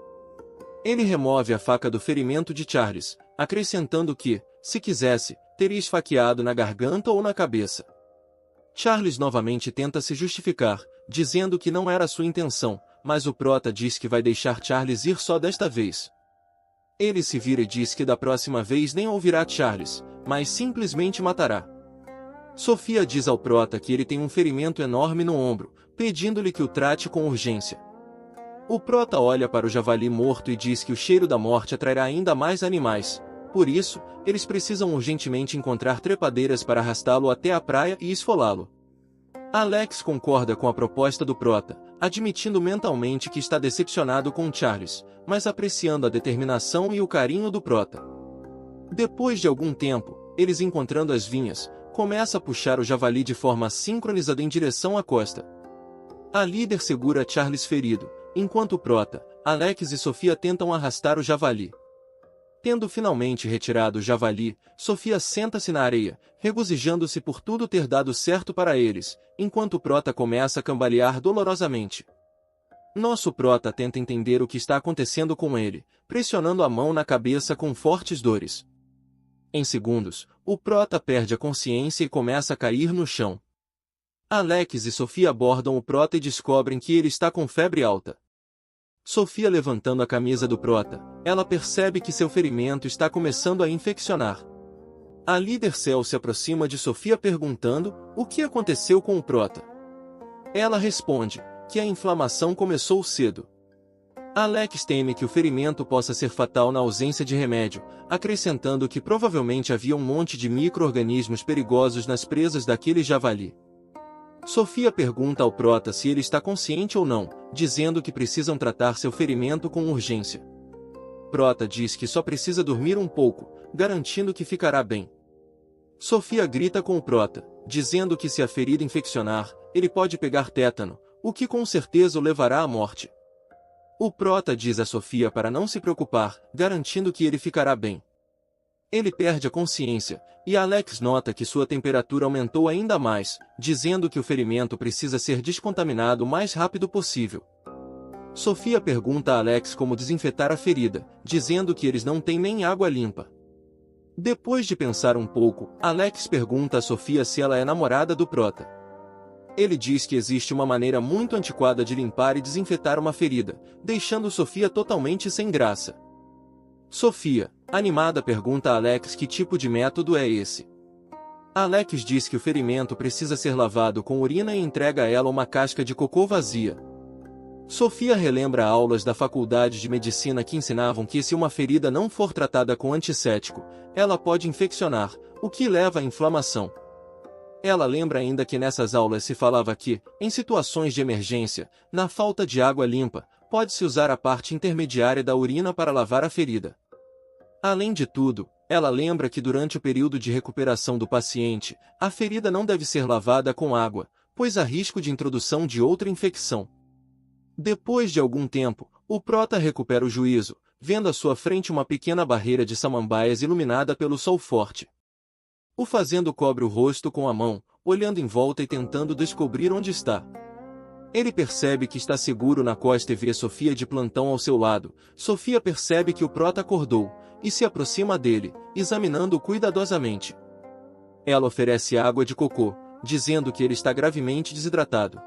Ele remove a faca do ferimento de Charles, acrescentando que, se quisesse, teria esfaqueado na garganta ou na cabeça. Charles novamente tenta se justificar, dizendo que não era sua intenção, mas o prota diz que vai deixar Charles ir só desta vez. Ele se vira e diz que da próxima vez nem ouvirá Charles, mas simplesmente matará. Sofia diz ao prota que ele tem um ferimento enorme no ombro, pedindo-lhe que o trate com urgência. O prota olha para o javali morto e diz que o cheiro da morte atrairá ainda mais animais. Por isso, eles precisam urgentemente encontrar trepadeiras para arrastá-lo até a praia e esfolá-lo. Alex concorda com a proposta do prota, admitindo mentalmente que está decepcionado com Charles, mas apreciando a determinação e o carinho do prota. Depois de algum tempo, eles encontrando as vinhas, começa a puxar o javali de forma sincronizada em direção à costa. A líder segura Charles ferido, enquanto o prota, Alex e Sofia tentam arrastar o javali. Tendo finalmente retirado o javali, Sofia senta-se na areia, regozijando-se por tudo ter dado certo para eles, enquanto o prota começa a cambalear dolorosamente. Nosso prota tenta entender o que está acontecendo com ele, pressionando a mão na cabeça com fortes dores. Em segundos, o prota perde a consciência e começa a cair no chão. Alex e Sofia abordam o prota e descobrem que ele está com febre alta. Sofia levantando a camisa do prota, ela percebe que seu ferimento está começando a infeccionar. A líder Cell se aproxima de Sofia perguntando o que aconteceu com o prota. Ela responde que a inflamação começou cedo. Alex teme que o ferimento possa ser fatal na ausência de remédio, acrescentando que provavelmente havia um monte de micro-organismos perigosos nas presas daquele javali. Sofia pergunta ao prota se ele está consciente ou não, dizendo que precisam tratar seu ferimento com urgência. Prota diz que só precisa dormir um pouco, garantindo que ficará bem. Sofia grita com o prota, dizendo que se a ferida infeccionar, ele pode pegar tétano, o que com certeza o levará à morte. O prota diz a Sofia para não se preocupar, garantindo que ele ficará bem. Ele perde a consciência, e Alex nota que sua temperatura aumentou ainda mais, dizendo que o ferimento precisa ser descontaminado o mais rápido possível. Sofia pergunta a Alex como desinfetar a ferida, dizendo que eles não têm nem água limpa. Depois de pensar um pouco, Alex pergunta a Sofia se ela é namorada do prota. Ele diz que existe uma maneira muito antiquada de limpar e desinfetar uma ferida, deixando Sofia totalmente sem graça. Sofia, animada, pergunta a Alex que tipo de método é esse. Alex diz que o ferimento precisa ser lavado com urina e entrega a ela uma casca de cocô vazia. Sofia relembra aulas da faculdade de medicina que ensinavam que se uma ferida não for tratada com antisséptico, ela pode infeccionar, o que leva à inflamação. Ela lembra ainda que nessas aulas se falava que, em situações de emergência, na falta de água limpa, pode-se usar a parte intermediária da urina para lavar a ferida. Além de tudo, ela lembra que durante o período de recuperação do paciente, a ferida não deve ser lavada com água, pois há risco de introdução de outra infecção. Depois de algum tempo, o prota recupera o juízo, vendo à sua frente uma pequena barreira de samambaias iluminada pelo sol forte. O fazendo cobre o rosto com a mão, olhando em volta e tentando descobrir onde está. Ele percebe que está seguro na costa e vê Sofia de plantão ao seu lado. Sofia percebe que o prota acordou, e se aproxima dele, examinando-o cuidadosamente. Ela oferece água de cocô, dizendo que ele está gravemente desidratado.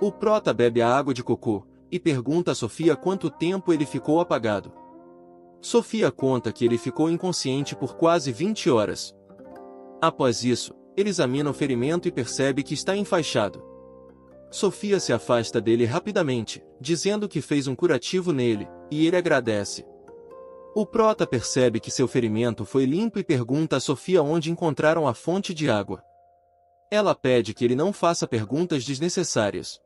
O prota bebe a água de cocô, e pergunta a Sofia quanto tempo ele ficou apagado. Sofia conta que ele ficou inconsciente por quase 20 horas. Após isso, ele examina o ferimento e percebe que está enfaixado. Sofia se afasta dele rapidamente, dizendo que fez um curativo nele, e ele agradece. O prota percebe que seu ferimento foi limpo e pergunta a Sofia onde encontraram a fonte de água. Ela pede que ele não faça perguntas desnecessárias.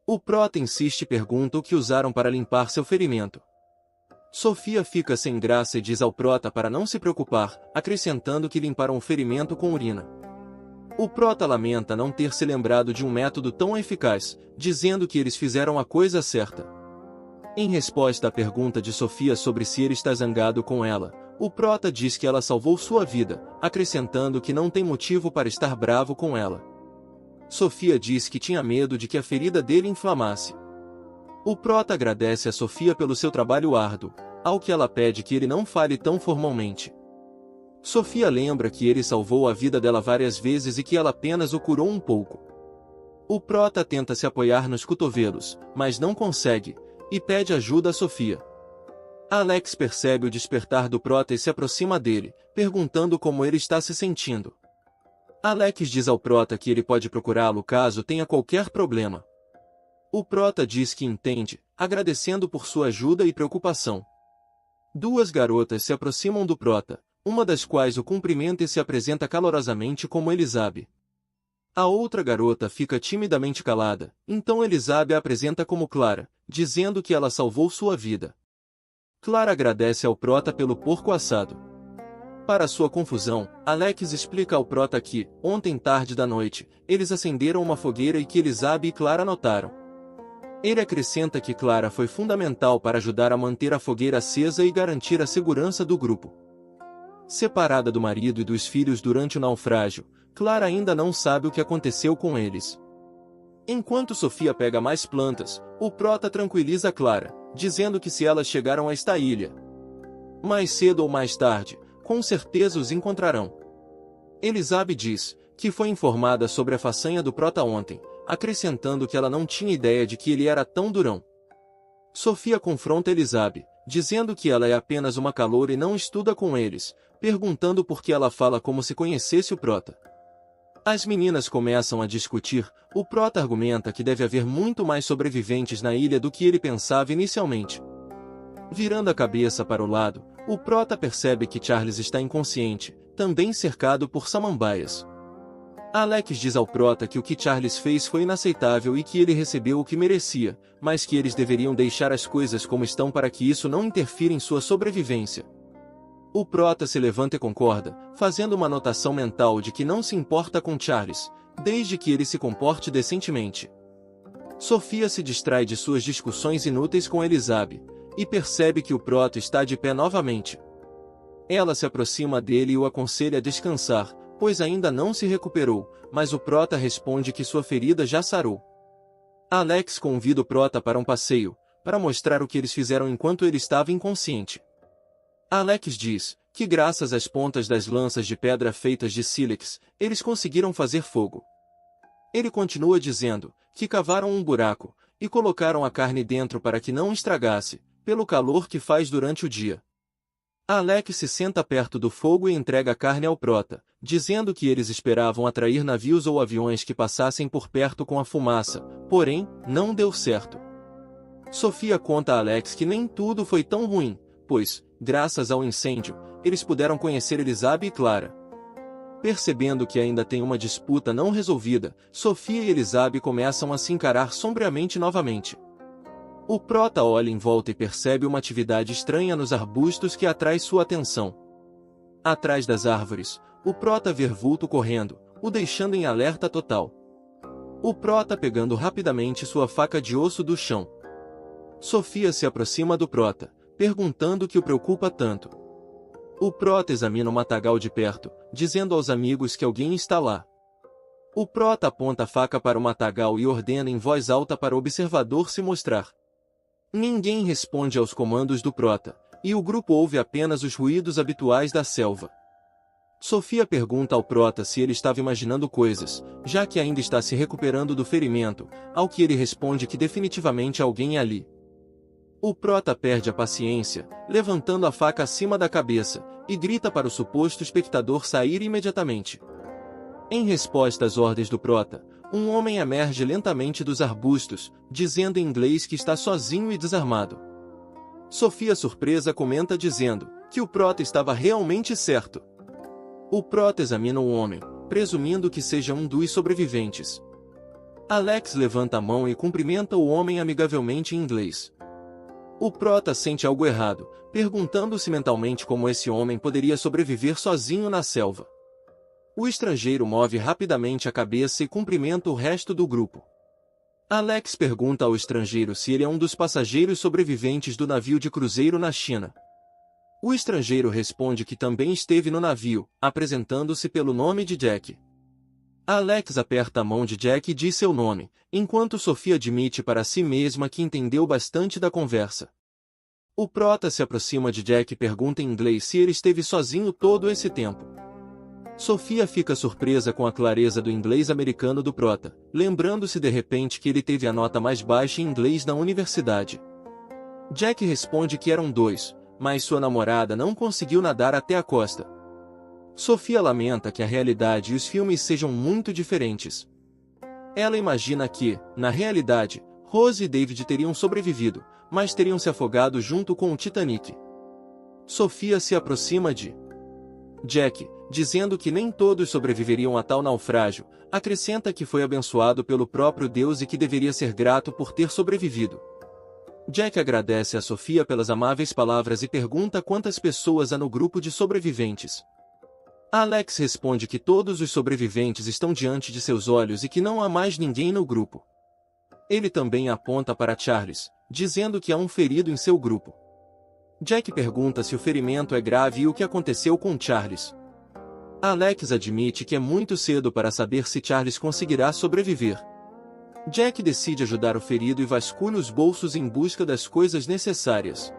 O prota insiste e pergunta o que usaram para limpar seu ferimento. Sofia fica sem graça e diz ao prota para não se preocupar, acrescentando que limparam o ferimento com urina. O prota lamenta não ter se lembrado de um método tão eficaz, dizendo que eles fizeram a coisa certa. Em resposta à pergunta de Sofia sobre se ele está zangado com ela, o prota diz que ela salvou sua vida, acrescentando que não tem motivo para estar bravo com ela. Sofia diz que tinha medo de que a ferida dele inflamasse. O prota agradece a Sofia pelo seu trabalho árduo, ao que ela pede que ele não fale tão formalmente. Sofia lembra que ele salvou a vida dela várias vezes e que ela apenas o curou um pouco. O prota tenta se apoiar nos cotovelos, mas não consegue, e pede ajuda a Sofia. Alex percebe o despertar do prota e se aproxima dele, perguntando como ele está se sentindo. Alex diz ao prota que ele pode procurá-lo caso tenha qualquer problema. O prota diz que entende, agradecendo por sua ajuda e preocupação. Duas garotas se aproximam do prota, uma das quais o cumprimenta e se apresenta calorosamente como Elisabe. A outra garota fica timidamente calada, então Elisabe a apresenta como Clara, dizendo que ela salvou sua vida. Clara agradece ao prota pelo porco assado. Para sua confusão, Alex explica ao prota que, ontem tarde da noite, eles acenderam uma fogueira e que Elisabe e Clara notaram. Ele acrescenta que Clara foi fundamental para ajudar a manter a fogueira acesa e garantir a segurança do grupo. Separada do marido e dos filhos durante o naufrágio, Clara ainda não sabe o que aconteceu com eles. Enquanto Sofia pega mais plantas, o prota tranquiliza Clara, dizendo que se elas chegaram a esta ilha, mais cedo ou mais tarde, com certeza os encontrarão. Elisabe diz que foi informada sobre a façanha do prota ontem, acrescentando que ela não tinha ideia de que ele era tão durão. Sofia confronta Elisabe, dizendo que ela é apenas uma caloura e não estuda com eles, perguntando por que ela fala como se conhecesse o prota. As meninas começam a discutir. O prota argumenta que deve haver muito mais sobreviventes na ilha do que ele pensava inicialmente. Virando a cabeça para o lado, o prota percebe que Charles está inconsciente, também cercado por samambaias. Alex diz ao prota que o que Charles fez foi inaceitável e que ele recebeu o que merecia, mas que eles deveriam deixar as coisas como estão para que isso não interfira em sua sobrevivência. O prota se levanta e concorda, fazendo uma anotação mental de que não se importa com Charles, desde que ele se comporte decentemente. Sofia se distrai de suas discussões inúteis com Elisabe, e percebe que o prota está de pé novamente. Ela se aproxima dele e o aconselha a descansar, pois ainda não se recuperou, mas o prota responde que sua ferida já sarou. Alex convida o prota para um passeio, para mostrar o que eles fizeram enquanto ele estava inconsciente. Alex diz que graças às pontas das lanças de pedra feitas de sílex, eles conseguiram fazer fogo. Ele continua dizendo que cavaram um buraco e colocaram a carne dentro para que não estragasse, pelo calor que faz durante o dia. Alex se senta perto do fogo e entrega a carne ao prota, dizendo que eles esperavam atrair navios ou aviões que passassem por perto com a fumaça, porém, não deu certo. Sofia conta a Alex que nem tudo foi tão ruim, pois, graças ao incêndio, eles puderam conhecer Elisabe e Clara. Percebendo que ainda tem uma disputa não resolvida, Sofia e Elisabe começam a se encarar sombriamente novamente. O prota olha em volta e percebe uma atividade estranha nos arbustos que atrai sua atenção. Atrás das árvores, o prota vê vulto correndo, o deixando em alerta total. O prota pegando rapidamente sua faca de osso do chão. Sofia se aproxima do prota, perguntando o que o preocupa tanto. O Prota examina o matagal de perto, dizendo aos amigos que alguém está lá. O Prota aponta a faca para o matagal e ordena em voz alta para o observador se mostrar. Ninguém responde aos comandos do Prota, e o grupo ouve apenas os ruídos habituais da selva. Sofia pergunta ao Prota se ele estava imaginando coisas, já que ainda está se recuperando do ferimento, ao que ele responde que definitivamente há alguém ali. O Prota perde a paciência, levantando a faca acima da cabeça, e grita para o suposto espectador sair imediatamente. Em resposta às ordens do Prota, um homem emerge lentamente dos arbustos, dizendo em inglês que está sozinho e desarmado. Sofia, surpresa, comenta dizendo que o Prota estava realmente certo. O Prota examina o homem, presumindo que seja um dos sobreviventes. Alex levanta a mão e cumprimenta o homem amigavelmente em inglês. O Prota sente algo errado, perguntando-se mentalmente como esse homem poderia sobreviver sozinho na selva. O estrangeiro move rapidamente a cabeça e cumprimenta o resto do grupo. Alex pergunta ao estrangeiro se ele é um dos passageiros sobreviventes do navio de cruzeiro na China. O estrangeiro responde que também esteve no navio, apresentando-se pelo nome de Jack. Alex aperta a mão de Jack e diz seu nome, enquanto Sofia admite para si mesma que entendeu bastante da conversa. O Prota se aproxima de Jack e pergunta em inglês se ele esteve sozinho todo esse tempo. Sofia fica surpresa com a clareza do inglês americano do Prota, lembrando-se de repente que ele teve a nota mais baixa em inglês na universidade. Jack responde que eram 2, mas sua namorada não conseguiu nadar até a costa. Sofia lamenta que a realidade e os filmes sejam muito diferentes. Ela imagina que, na realidade, Rose e David teriam sobrevivido, mas teriam se afogado junto com o Titanic. Sofia se aproxima de Jack, dizendo que nem todos sobreviveriam a tal naufrágio, acrescenta que foi abençoado pelo próprio Deus e que deveria ser grato por ter sobrevivido. Jack agradece a Sofia pelas amáveis palavras e pergunta quantas pessoas há no grupo de sobreviventes. Alex responde que todos os sobreviventes estão diante de seus olhos e que não há mais ninguém no grupo. Ele também aponta para Charles, dizendo que há um ferido em seu grupo. Jack pergunta se o ferimento é grave e o que aconteceu com Charles. Alex admite que é muito cedo para saber se Charles conseguirá sobreviver. Jack decide ajudar o ferido e vasculha os bolsos em busca das coisas necessárias.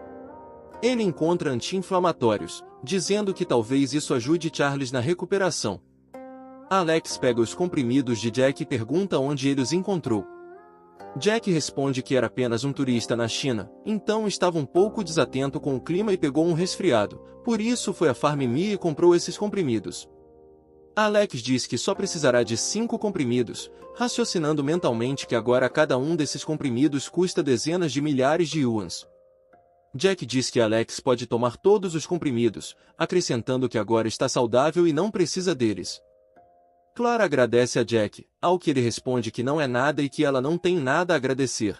Ele encontra anti-inflamatórios, dizendo que talvez isso ajude Charles na recuperação. Alex pega os comprimidos de Jack e pergunta onde ele os encontrou. Jack responde que era apenas um turista na China, então estava um pouco desatento com o clima e pegou um resfriado, por isso foi à Farm Me e comprou esses comprimidos. Alex diz que só precisará de 5 comprimidos, raciocinando mentalmente que agora cada um desses comprimidos custa dezenas de milhares de yuans. Jack diz que Alex pode tomar todos os comprimidos, acrescentando que agora está saudável e não precisa deles. Clara agradece a Jack, ao que ele responde que não é nada e que ela não tem nada a agradecer.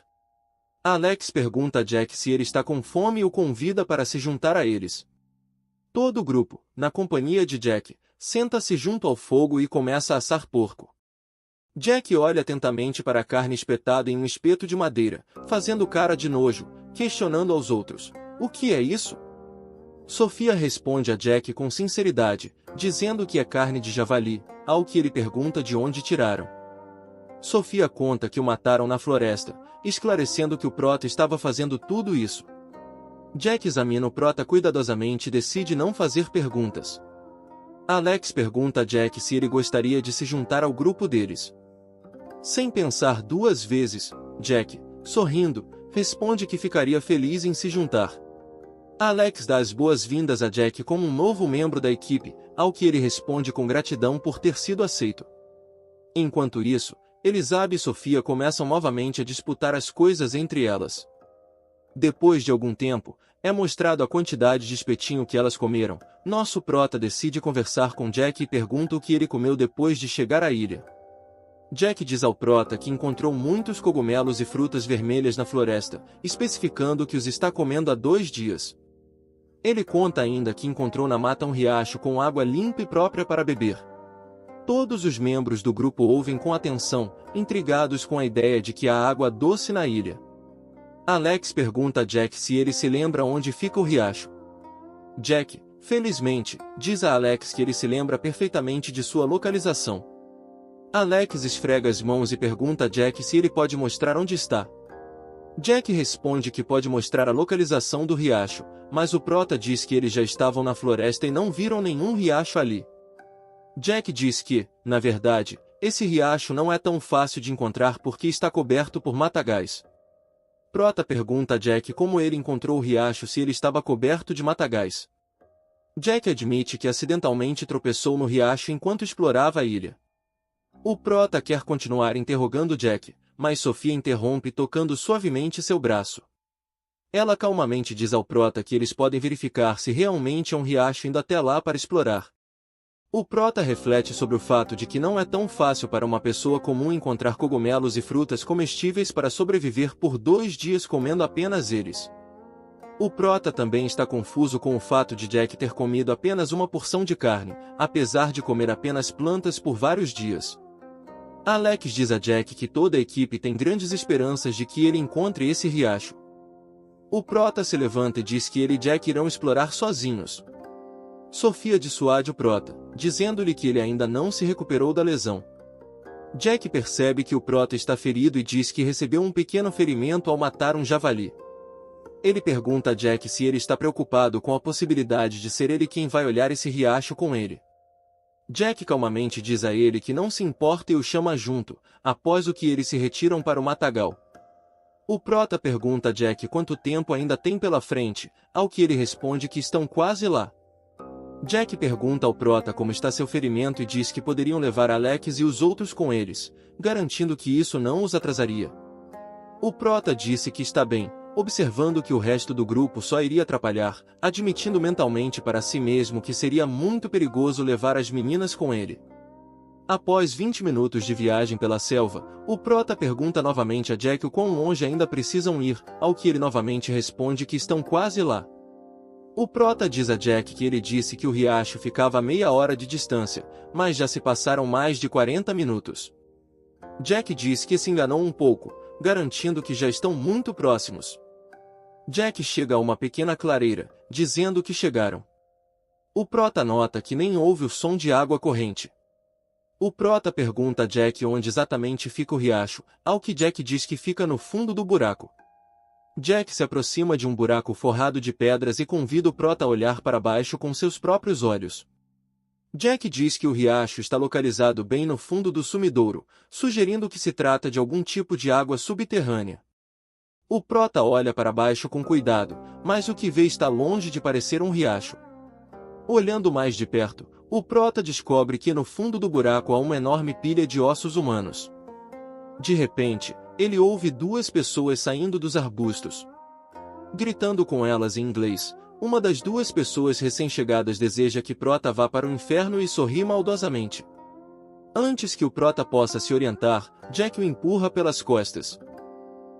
Alex pergunta a Jack se ele está com fome e o convida para se juntar a eles. Todo o grupo, na companhia de Jack, senta-se junto ao fogo e começa a assar porco. Jack olha atentamente para a carne espetada em um espeto de madeira, fazendo cara de nojo, questionando aos outros: "O que é isso?" Sofia responde a Jack com sinceridade, dizendo que é carne de javali, ao que ele pergunta de onde tiraram. Sofia conta que o mataram na floresta, esclarecendo que o Prota estava fazendo tudo isso. Jack examina o Prota cuidadosamente e decide não fazer perguntas. Alex pergunta a Jack se ele gostaria de se juntar ao grupo deles. Sem pensar 2 vezes, Jack, sorrindo, responde que ficaria feliz em se juntar. Alex dá as boas-vindas a Jack como um novo membro da equipe, ao que ele responde com gratidão por ter sido aceito. Enquanto isso, Elizabeth e Sofia começam novamente a disputar as coisas entre elas. Depois de algum tempo, é mostrado a quantidade de espetinho que elas comeram. Nosso Prota decide conversar com Jack e pergunta o que ele comeu depois de chegar à ilha. Jack diz ao Prota que encontrou muitos cogumelos e frutas vermelhas na floresta, especificando que os está comendo há 2 dias. Ele conta ainda que encontrou na mata um riacho com água limpa e própria para beber. Todos os membros do grupo ouvem com atenção, intrigados com a ideia de que há água doce na ilha. Alex pergunta a Jack se ele se lembra onde fica o riacho. Jack, felizmente, diz a Alex que ele se lembra perfeitamente de sua localização. Alex esfrega as mãos e pergunta a Jack se ele pode mostrar onde está. Jack responde que pode mostrar a localização do riacho, mas o prota diz que eles já estavam na floresta e não viram nenhum riacho ali. Jack diz que, na verdade, esse riacho não é tão fácil de encontrar porque está coberto por matagais. Prota pergunta a Jack como ele encontrou o riacho se ele estava coberto de matagais. Jack admite que acidentalmente tropeçou no riacho enquanto explorava a ilha. O prota quer continuar interrogando Jack, mas Sofia interrompe tocando suavemente seu braço. Ela calmamente diz ao prota que eles podem verificar se realmente é um riacho indo até lá para explorar. O prota reflete sobre o fato de que não é tão fácil para uma pessoa comum encontrar cogumelos e frutas comestíveis para sobreviver por 2 dias comendo apenas eles. O prota também está confuso com o fato de Jack ter comido apenas uma porção de carne, apesar de comer apenas plantas por vários dias. Alex diz a Jack que toda a equipe tem grandes esperanças de que ele encontre esse riacho. O prota se levanta e diz que ele e Jack irão explorar sozinhos. Sofia dissuade o prota, dizendo-lhe que ele ainda não se recuperou da lesão. Jack percebe que o prota está ferido e diz que recebeu um pequeno ferimento ao matar um javali. Ele pergunta a Jack se ele está preocupado com a possibilidade de ser ele quem vai olhar esse riacho com ele. Jack calmamente diz a ele que não se importa e o chama junto, após o que eles se retiram para o matagal. O prota pergunta a Jack quanto tempo ainda tem pela frente, ao que ele responde que estão quase lá. Jack pergunta ao prota como está seu ferimento e diz que poderiam levar Alex e os outros com eles, garantindo que isso não os atrasaria. O prota disse que está bem, observando que o resto do grupo só iria atrapalhar, admitindo mentalmente para si mesmo que seria muito perigoso levar as meninas com ele. Após 20 minutos de viagem pela selva, o prota pergunta novamente a Jack o quão longe ainda precisam ir, ao que ele novamente responde que estão quase lá. O prota diz a Jack que ele disse que o riacho ficava a meia hora de distância, mas já se passaram mais de 40 minutos. Jack diz que se enganou um pouco, garantindo que já estão muito próximos. Jack chega a uma pequena clareira, dizendo que chegaram. O prota nota que nem ouve o som de água corrente. O prota pergunta a Jack onde exatamente fica o riacho, ao que Jack diz que fica no fundo do buraco. Jack se aproxima de um buraco forrado de pedras e convida o prota a olhar para baixo com seus próprios olhos. Jack diz que o riacho está localizado bem no fundo do sumidouro, sugerindo que se trata de algum tipo de água subterrânea. O prota olha para baixo com cuidado, mas o que vê está longe de parecer um riacho. Olhando mais de perto, o prota descobre que no fundo do buraco há uma enorme pilha de ossos humanos. De repente, ele ouve 2 pessoas saindo dos arbustos. Gritando com elas em inglês, uma das 2 pessoas recém-chegadas deseja que Prota vá para o inferno e sorri maldosamente. Antes que o prota possa se orientar, Jack o empurra pelas costas.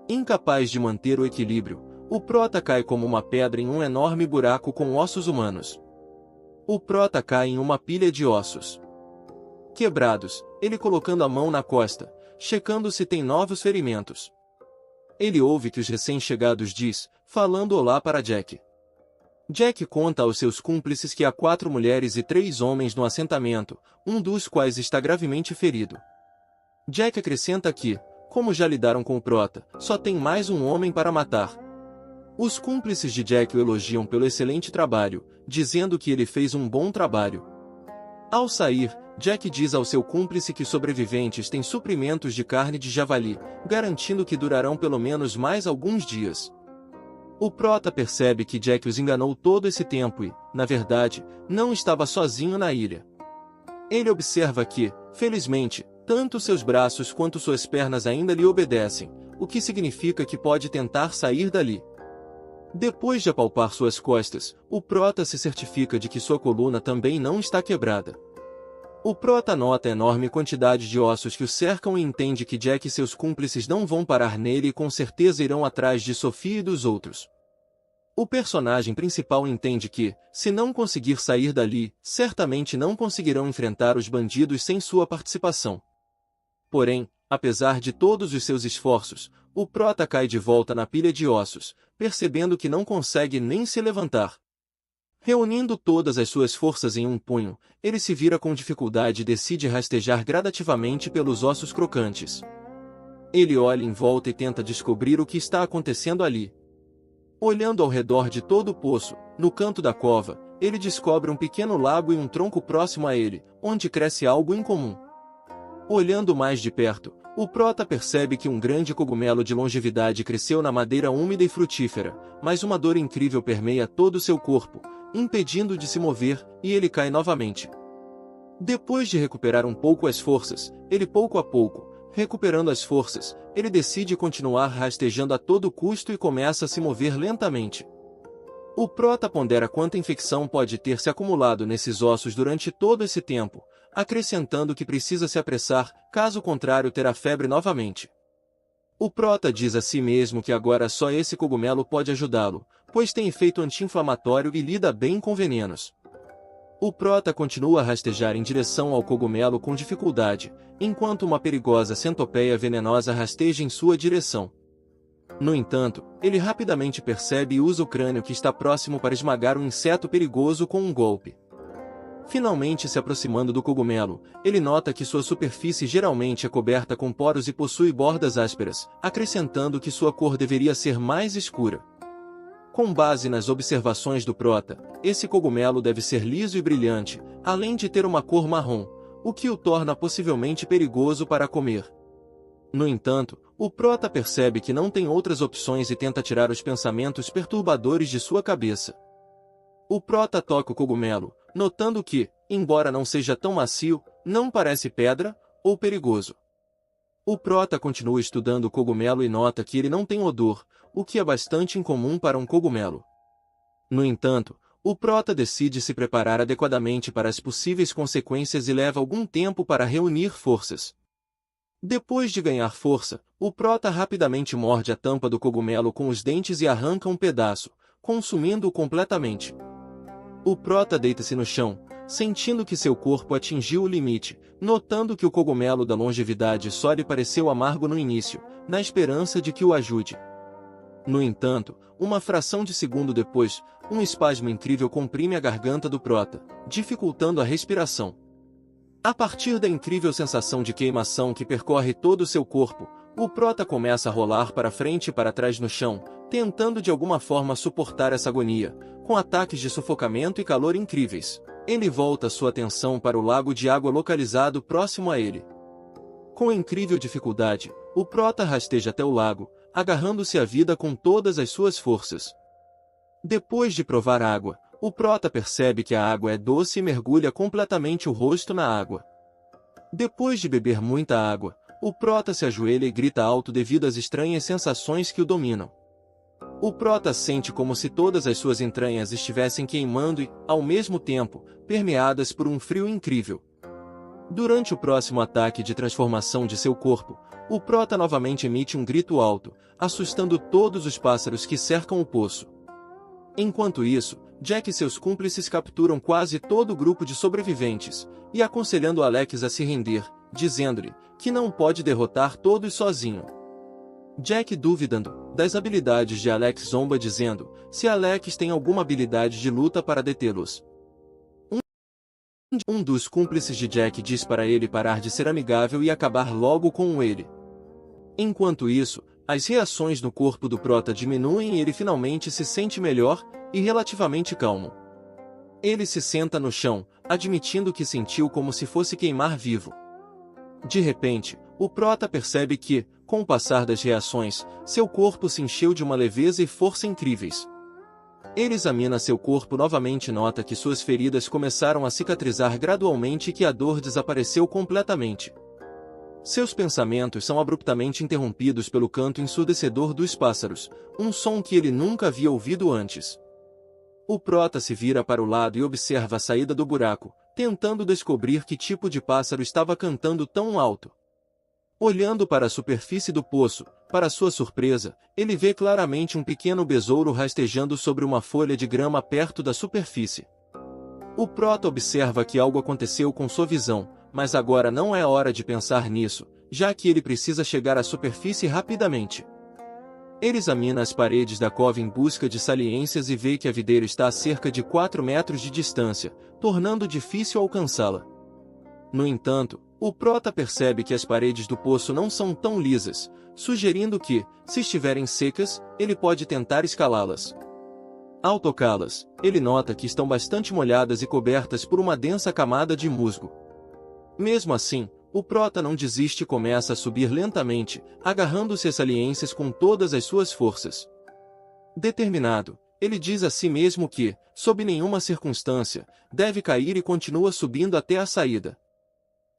Incapaz de manter o equilíbrio, o prota cai como uma pedra em um enorme buraco com ossos humanos. O prota cai em uma pilha de ossos quebrados, ele colocando a mão na costa, checando se tem novos ferimentos. Ele ouve que os recém-chegados diz, falando olá para Jack. Jack conta aos seus cúmplices que há 4 mulheres e 3 homens no assentamento, um dos quais está gravemente ferido. Jack acrescenta que, como já lidaram com o prota, só tem mais um homem para matar. Os cúmplices de Jack o elogiam pelo excelente trabalho, dizendo que ele fez um bom trabalho. Ao sair, Jack diz ao seu cúmplice que sobreviventes têm suprimentos de carne de javali, garantindo que durarão pelo menos mais alguns dias. O prota percebe que Jack os enganou todo esse tempo e, na verdade, não estava sozinho na ilha. Ele observa que, felizmente, tanto seus braços quanto suas pernas ainda lhe obedecem, o que significa que pode tentar sair dali. Depois de apalpar suas costas, o prota se certifica de que sua coluna também não está quebrada. O prota nota a enorme quantidade de ossos que o cercam e entende que Jack e seus cúmplices não vão parar nele e com certeza irão atrás de Sofia e dos outros. O personagem principal entende que, se não conseguir sair dali, certamente não conseguirão enfrentar os bandidos sem sua participação. Porém, apesar de todos os seus esforços, o Prota cai de volta na pilha de ossos, percebendo que não consegue nem se levantar. Reunindo todas as suas forças em um punho, ele se vira com dificuldade e decide rastejar gradativamente pelos ossos crocantes. Ele olha em volta e tenta descobrir o que está acontecendo ali. Olhando ao redor de todo o poço, no canto da cova, ele descobre um pequeno lago e um tronco próximo a ele, onde cresce algo incomum. Olhando mais de perto, o Prota percebe que um grande cogumelo de longevidade cresceu na madeira úmida e frutífera, mas uma dor incrível permeia todo o seu corpo, impedindo de se mover, e ele cai novamente. Depois de recuperar um pouco as forças, ele pouco a pouco, recuperando as forças, ele decide continuar rastejando a todo custo e começa a se mover lentamente. O Prota pondera quanta infecção pode ter se acumulado nesses ossos durante todo esse tempo, acrescentando que precisa se apressar, caso contrário terá febre novamente. O Prota diz a si mesmo que agora só esse cogumelo pode ajudá-lo, pois tem efeito anti-inflamatório e lida bem com venenos. O Prota continua a rastejar em direção ao cogumelo com dificuldade, enquanto uma perigosa centopeia venenosa rasteja em sua direção. No entanto, ele rapidamente percebe e usa o crânio que está próximo para esmagar um inseto perigoso com um golpe. Finalmente se aproximando do cogumelo, ele nota que sua superfície geralmente é coberta com poros e possui bordas ásperas, acrescentando que sua cor deveria ser mais escura. Com base nas observações do Prota, esse cogumelo deve ser liso e brilhante, além de ter uma cor marrom, o que o torna possivelmente perigoso para comer. No entanto, o Prota percebe que não tem outras opções e tenta tirar os pensamentos perturbadores de sua cabeça. O Prota toca o cogumelo, notando que, embora não seja tão macio, não parece pedra ou perigoso. O Prota continua estudando o cogumelo e nota que ele não tem odor, o que é bastante incomum para um cogumelo. No entanto, o Prota decide se preparar adequadamente para as possíveis consequências e leva algum tempo para reunir forças. Depois de ganhar força, o Prota rapidamente morde a tampa do cogumelo com os dentes e arranca um pedaço, consumindo-o completamente. O Prota deita-se no chão, sentindo que seu corpo atingiu o limite, notando que o cogumelo da longevidade só lhe pareceu amargo no início, na esperança de que o ajude. No entanto, uma fração de segundo depois, um espasmo incrível comprime a garganta do Prota, dificultando a respiração. A partir da incrível sensação de queimação que percorre todo o seu corpo, o Prota começa a rolar para frente e para trás no chão, tentando de alguma forma suportar essa agonia, com ataques de sufocamento e calor incríveis. Ele volta sua atenção para o lago de água localizado próximo a ele. Com incrível dificuldade, o Prota rasteja até o lago, agarrando-se à vida com todas as suas forças. Depois de provar água, o Prota percebe que a água é doce e mergulha completamente o rosto na água. Depois de beber muita água, o Prota se ajoelha e grita alto devido às estranhas sensações que o dominam. O Prota sente como se todas as suas entranhas estivessem queimando e, ao mesmo tempo, permeadas por um frio incrível. Durante o próximo ataque de transformação de seu corpo, o Prota novamente emite um grito alto, assustando todos os pássaros que cercam o poço. Enquanto isso, Jack e seus cúmplices capturam quase todo o grupo de sobreviventes, e aconselhando Alex a se render, dizendo-lhe que não pode derrotar todos sozinho. Jack, duvidando das habilidades de Alex, zomba dizendo se Alex tem alguma habilidade de luta para detê-los. Um dos cúmplices de Jack diz para ele parar de ser amigável e acabar logo com ele. Enquanto isso, as reações no corpo do Prota diminuem e ele finalmente se sente melhor e relativamente calmo. Ele se senta no chão, admitindo que sentiu como se fosse queimar vivo. De repente, o Prota percebe que, com o passar das reações, seu corpo se encheu de uma leveza e força incríveis. Ele examina seu corpo novamente e nota que suas feridas começaram a cicatrizar gradualmente e que a dor desapareceu completamente. Seus pensamentos são abruptamente interrompidos pelo canto ensurdecedor dos pássaros, um som que ele nunca havia ouvido antes. O Prota se vira para o lado e observa a saída do buraco, tentando descobrir que tipo de pássaro estava cantando tão alto. Olhando para a superfície do poço, para sua surpresa, ele vê claramente um pequeno besouro rastejando sobre uma folha de grama perto da superfície. O Prota observa que algo aconteceu com sua visão, mas agora não é hora de pensar nisso, já que ele precisa chegar à superfície rapidamente. Ele examina as paredes da cova em busca de saliências e vê que a videira está a cerca de 4 metros de distância, tornando difícil alcançá-la. No entanto, o prota percebe que as paredes do poço não são tão lisas, sugerindo que, se estiverem secas, ele pode tentar escalá-las. Ao tocá-las, ele nota que estão bastante molhadas e cobertas por uma densa camada de musgo. Mesmo assim, o prota não desiste e começa a subir lentamente, agarrando-se às saliências com todas as suas forças. Determinado, ele diz a si mesmo que, sob nenhuma circunstância, deve cair e continua subindo até a saída.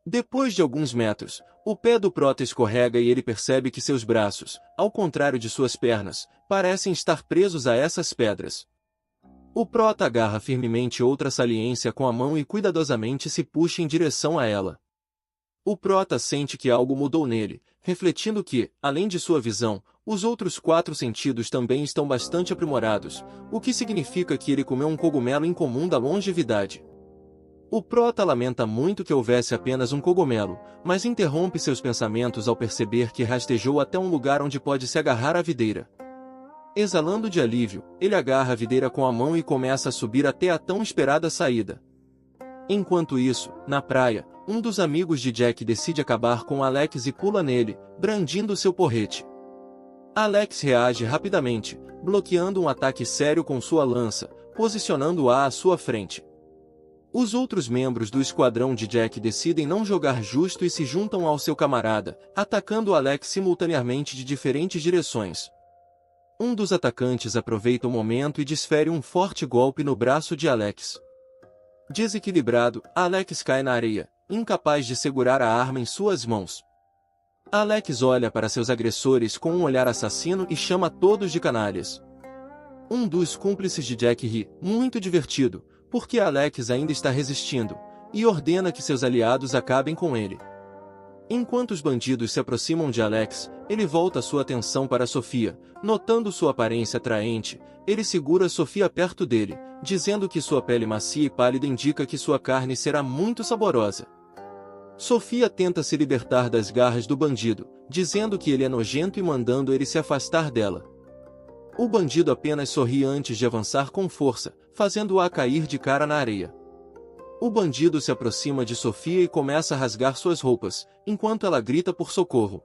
Depois de alguns metros, o pé do prota escorrega e ele percebe que seus braços, ao contrário de suas pernas, parecem estar presos a essas pedras. O prota agarra firmemente outra saliência com a mão e cuidadosamente se puxa em direção a ela. O prota sente que algo mudou nele, refletindo que, além de sua visão, os outros 4 sentidos também estão bastante aprimorados, o que significa que ele comeu um cogumelo incomum da longevidade. O prota lamenta muito que houvesse apenas um cogumelo, mas interrompe seus pensamentos ao perceber que rastejou até um lugar onde pode se agarrar à videira. Exalando de alívio, ele agarra a videira com a mão e começa a subir até a tão esperada saída. Enquanto isso, na praia, um dos amigos de Jack decide acabar com Alex e pula nele, brandindo seu porrete. Alex reage rapidamente, bloqueando um ataque sério com sua lança, posicionando-a à sua frente. Os outros membros do esquadrão de Jack decidem não jogar justo e se juntam ao seu camarada, atacando Alex simultaneamente de diferentes direções. Um dos atacantes aproveita o momento e desfere um forte golpe no braço de Alex. Desequilibrado, Alex cai na areia, incapaz de segurar a arma em suas mãos. Alex olha para seus agressores com um olhar assassino e chama todos de canalhas. Um dos cúmplices de Jack ri, muito divertido, porque Alex ainda está resistindo, e ordena que seus aliados acabem com ele. Enquanto os bandidos se aproximam de Alex, ele volta sua atenção para Sofia. Notando sua aparência atraente, ele segura Sofia perto dele, dizendo que sua pele macia e pálida indica que sua carne será muito saborosa. Sofia tenta se libertar das garras do bandido, dizendo que ele é nojento e mandando ele se afastar dela. O bandido apenas sorri antes de avançar com força, fazendo-a cair de cara na areia. O bandido se aproxima de Sofia e começa a rasgar suas roupas, enquanto ela grita por socorro.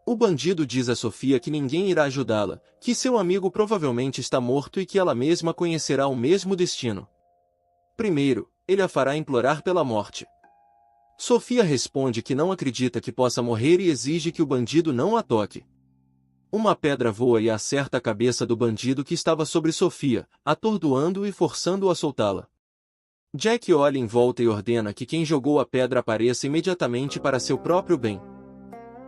O bandido diz a Sofia que ninguém irá ajudá-la, que seu amigo provavelmente está morto e que ela mesma conhecerá o mesmo destino. Primeiro, ele a fará implorar pela morte. Sofia responde que não acredita que possa morrer e exige que o bandido não a toque. Uma pedra voa e acerta a cabeça do bandido que estava sobre Sofia, atordoando-o e forçando-o a soltá-la. Jack olha em volta e ordena que quem jogou a pedra apareça imediatamente para seu próprio bem.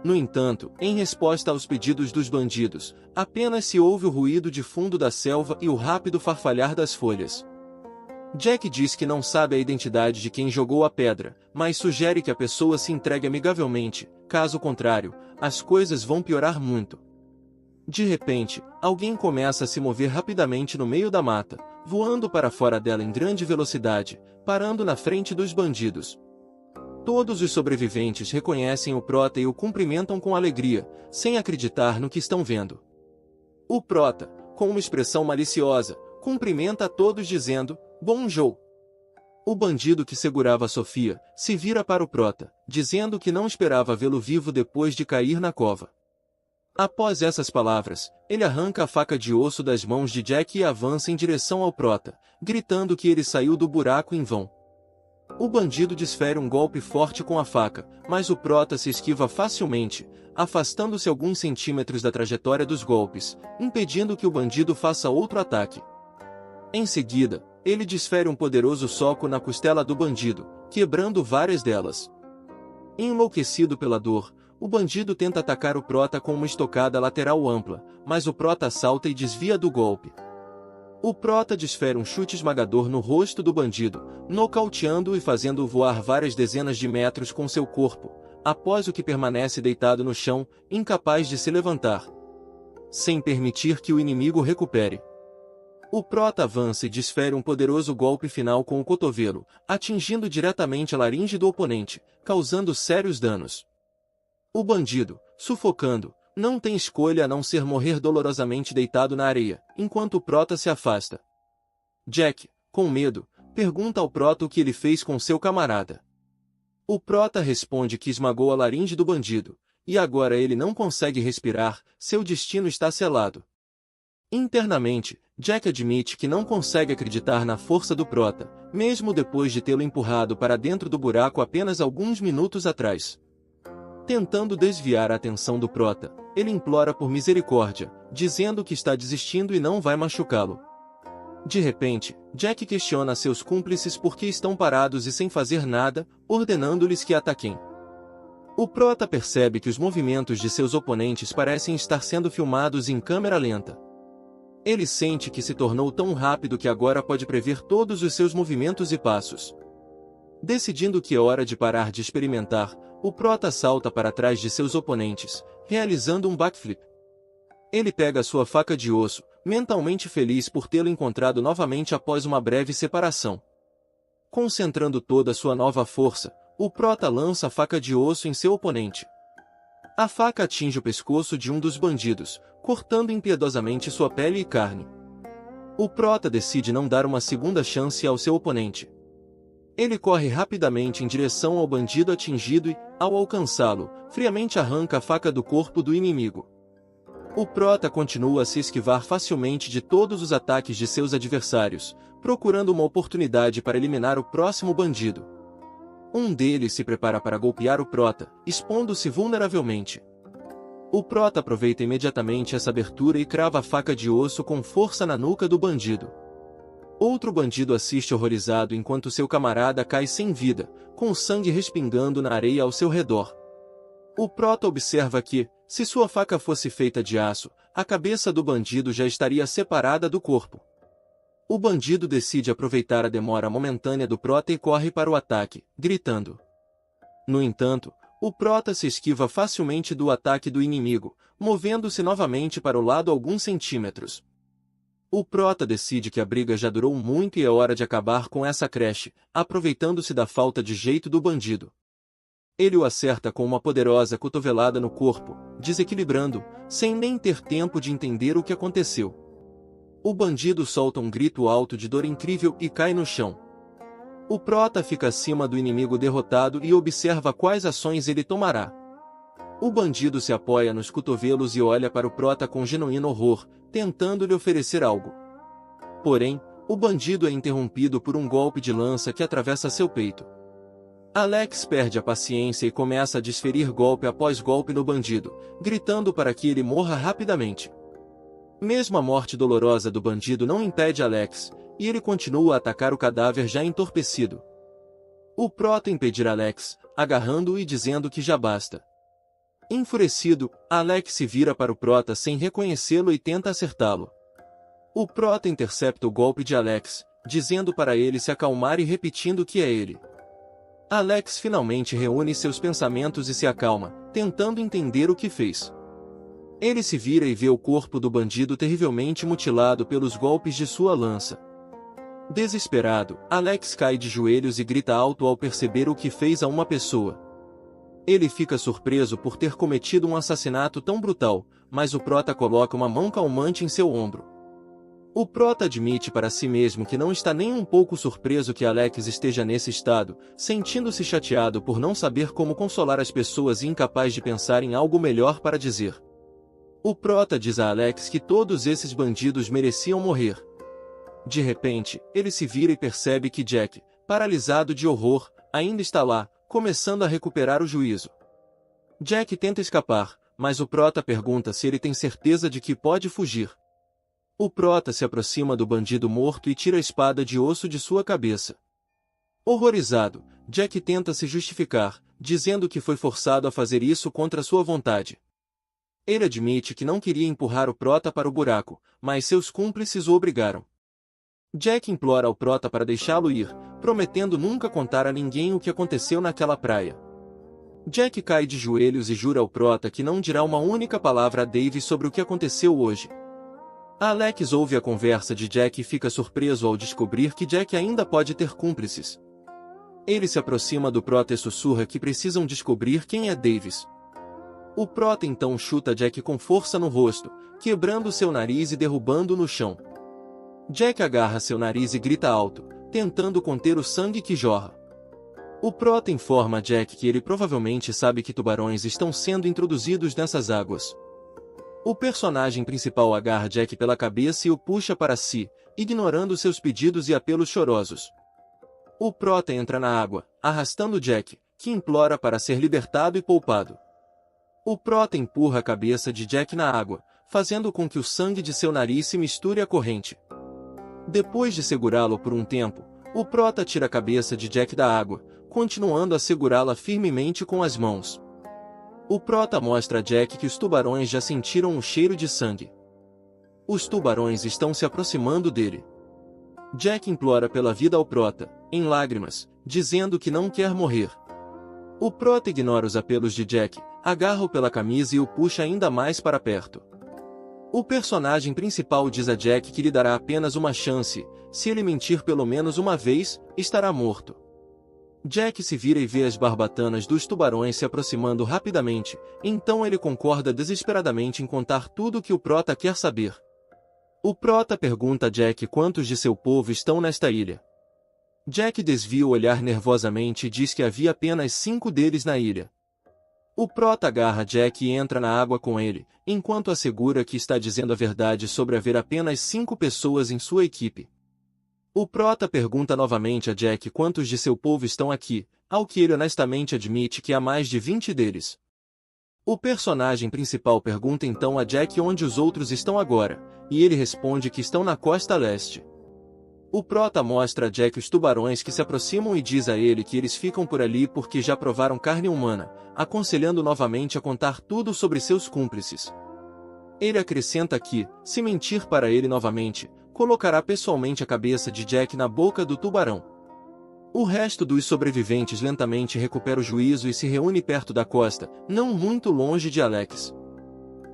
No entanto, em resposta aos pedidos dos bandidos, apenas se ouve o ruído de fundo da selva e o rápido farfalhar das folhas. Jack diz que não sabe a identidade de quem jogou a pedra, mas sugere que a pessoa se entregue amigavelmente, caso contrário, as coisas vão piorar muito. De repente, alguém começa a se mover rapidamente no meio da mata, voando para fora dela em grande velocidade, parando na frente dos bandidos. Todos os sobreviventes reconhecem o prota e o cumprimentam com alegria, sem acreditar no que estão vendo. O prota, com uma expressão maliciosa, cumprimenta a todos dizendo, "Bonjour." O bandido que segurava Sofia, se vira para o prota, dizendo que não esperava vê-lo vivo depois de cair na cova. Após essas palavras, ele arranca a faca de osso das mãos de Jack e avança em direção ao prota, gritando que ele saiu do buraco em vão. O bandido desfere um golpe forte com a faca, mas o prota se esquiva facilmente, afastando-se alguns centímetros da trajetória dos golpes, impedindo que o bandido faça outro ataque. Em seguida, ele desfere um poderoso soco na costela do bandido, quebrando várias delas. Enlouquecido pela dor, o bandido tenta atacar o prota com uma estocada lateral ampla, mas o prota salta e desvia do golpe. O prota desfere um chute esmagador no rosto do bandido, nocauteando-o e fazendo-o voar várias dezenas de metros com seu corpo, após o que permanece deitado no chão, incapaz de se levantar, sem permitir que o inimigo recupere. O prota avança e desfere um poderoso golpe final com o cotovelo, atingindo diretamente a laringe do oponente, causando sérios danos. O bandido, sufocando, Não tem escolha a não ser morrer dolorosamente deitado na areia, enquanto o Prota se afasta. Jack, com medo, pergunta ao Prota o que ele fez com seu camarada. O Prota responde que esmagou a laringe do bandido, e agora ele não consegue respirar, seu destino está selado. Internamente, Jack admite que não consegue acreditar na força do Prota, mesmo depois de tê-lo empurrado para dentro do buraco apenas alguns minutos atrás. Tentando desviar a atenção do Prota, ele implora por misericórdia, dizendo que está desistindo e não vai machucá-lo. De repente, Jack questiona seus cúmplices por que estão parados e sem fazer nada, ordenando-lhes que ataquem. O Prota percebe que os movimentos de seus oponentes parecem estar sendo filmados em câmera lenta. Ele sente que se tornou tão rápido que agora pode prever todos os seus movimentos e passos. Decidindo que é hora de parar de experimentar, o Prota salta para trás de seus oponentes, realizando um backflip. Ele pega sua faca de osso, mentalmente feliz por tê-lo encontrado novamente após uma breve separação. Concentrando toda sua nova força, o Prota lança a faca de osso em seu oponente. A faca atinge o pescoço de um dos bandidos, cortando impiedosamente sua pele e carne. O Prota decide não dar uma segunda chance ao seu oponente. Ele corre rapidamente em direção ao bandido atingido e, ao alcançá-lo, friamente arranca a faca do corpo do inimigo. O Prota continua a se esquivar facilmente de todos os ataques de seus adversários, procurando uma oportunidade para eliminar o próximo bandido. Um deles se prepara para golpear o Prota, expondo-se vulneravelmente. O Prota aproveita imediatamente essa abertura e crava a faca de osso com força na nuca do bandido. Outro bandido assiste horrorizado enquanto seu camarada cai sem vida, com o sangue respingando na areia ao seu redor. O Prota observa que, se sua faca fosse feita de aço, a cabeça do bandido já estaria separada do corpo. O bandido decide aproveitar a demora momentânea do Prota e corre para o ataque, gritando. No entanto, o Prota se esquiva facilmente do ataque do inimigo, movendo-se novamente para o lado alguns centímetros. O Prota decide que a briga já durou muito e é hora de acabar com essa creche, aproveitando-se da falta de jeito do bandido. Ele o acerta com uma poderosa cotovelada no corpo, desequilibrando, sem nem ter tempo de entender o que aconteceu. O bandido solta um grito alto de dor incrível e cai no chão. O Prota fica acima do inimigo derrotado e observa quais ações ele tomará. O bandido se apoia nos cotovelos e olha para o Prota com genuíno horror, tentando lhe oferecer algo. Porém, o bandido é interrompido por um golpe de lança que atravessa seu peito. Alex perde a paciência e começa a desferir golpe após golpe no bandido, gritando para que ele morra rapidamente. Mesmo a morte dolorosa do bandido não impede Alex, e ele continua a atacar o cadáver já entorpecido. O Prota impede Alex, agarrando-o e dizendo que já basta. Enfurecido, Alex se vira para o Prota sem reconhecê-lo e tenta acertá-lo. O Prota intercepta o golpe de Alex, dizendo para ele se acalmar e repetindo que é ele. Alex finalmente reúne seus pensamentos e se acalma, tentando entender o que fez. Ele se vira e vê o corpo do bandido terrivelmente mutilado pelos golpes de sua lança. Desesperado, Alex cai de joelhos e grita alto ao perceber o que fez a uma pessoa. Ele fica surpreso por ter cometido um assassinato tão brutal, mas o Prota coloca uma mão calmante em seu ombro. O Prota admite para si mesmo que não está nem um pouco surpreso que Alex esteja nesse estado, sentindo-se chateado por não saber como consolar as pessoas e incapaz de pensar em algo melhor para dizer. O Prota diz a Alex que todos esses bandidos mereciam morrer. De repente, ele se vira e percebe que Jack, paralisado de horror, ainda está lá, começando a recuperar o juízo. Jack tenta escapar, mas o Prota pergunta se ele tem certeza de que pode fugir. O Prota se aproxima do bandido morto e tira a espada de osso de sua cabeça. Horrorizado, Jack tenta se justificar, dizendo que foi forçado a fazer isso contra sua vontade. Ele admite que não queria empurrar o Prota para o buraco, mas seus cúmplices o obrigaram. Jack implora ao Prota para deixá-lo ir, prometendo nunca contar a ninguém o que aconteceu naquela praia. Jack cai de joelhos e jura ao Prota que não dirá uma única palavra a Dave sobre o que aconteceu hoje. Alex ouve a conversa de Jack e fica surpreso ao descobrir que Jack ainda pode ter cúmplices. Ele se aproxima do Prota e sussurra que precisam descobrir quem é Davis. O Prota então chuta Jack com força no rosto, quebrando seu nariz e derrubando-o no chão. Jack agarra seu nariz e grita alto, tentando conter o sangue que jorra. O Prota informa Jack que ele provavelmente sabe que tubarões estão sendo introduzidos nessas águas. O personagem principal agarra Jack pela cabeça e o puxa para si, ignorando seus pedidos e apelos chorosos. O Prota entra na água, arrastando Jack, que implora para ser libertado e poupado. O Prota empurra a cabeça de Jack na água, fazendo com que o sangue de seu nariz se misture à corrente. Depois de segurá-lo por um tempo, o Prota tira a cabeça de Jack da água, continuando a segurá-la firmemente com as mãos. O Prota mostra a Jack que os tubarões já sentiram o cheiro de sangue. Os tubarões estão se aproximando dele. Jack implora pela vida ao Prota, em lágrimas, dizendo que não quer morrer. O Prota ignora os apelos de Jack, agarra-o pela camisa e o puxa ainda mais para perto. O personagem principal diz a Jack que lhe dará apenas uma chance, se ele mentir pelo menos uma vez, estará morto. Jack se vira e vê as barbatanas dos tubarões se aproximando rapidamente, então ele concorda desesperadamente em contar tudo o que o Prota quer saber. O Prota pergunta a Jack quantos de seu povo estão nesta ilha. Jack desvia o olhar nervosamente e diz que havia apenas 5 deles na ilha. O Prota agarra Jack e entra na água com ele, enquanto assegura que está dizendo a verdade sobre haver apenas 5 pessoas em sua equipe. O Prota pergunta novamente a Jack quantos de seu povo estão aqui, ao que ele honestamente admite que há mais de 20 deles. O personagem principal pergunta então a Jack onde os outros estão agora, e ele responde que estão na costa leste. O Prota mostra a Jack os tubarões que se aproximam e diz a ele que eles ficam por ali porque já provaram carne humana, aconselhando novamente a contar tudo sobre seus cúmplices. Ele acrescenta que, se mentir para ele novamente, colocará pessoalmente a cabeça de Jack na boca do tubarão. O resto dos sobreviventes lentamente recupera o juízo e se reúne perto da costa, não muito longe de Alex.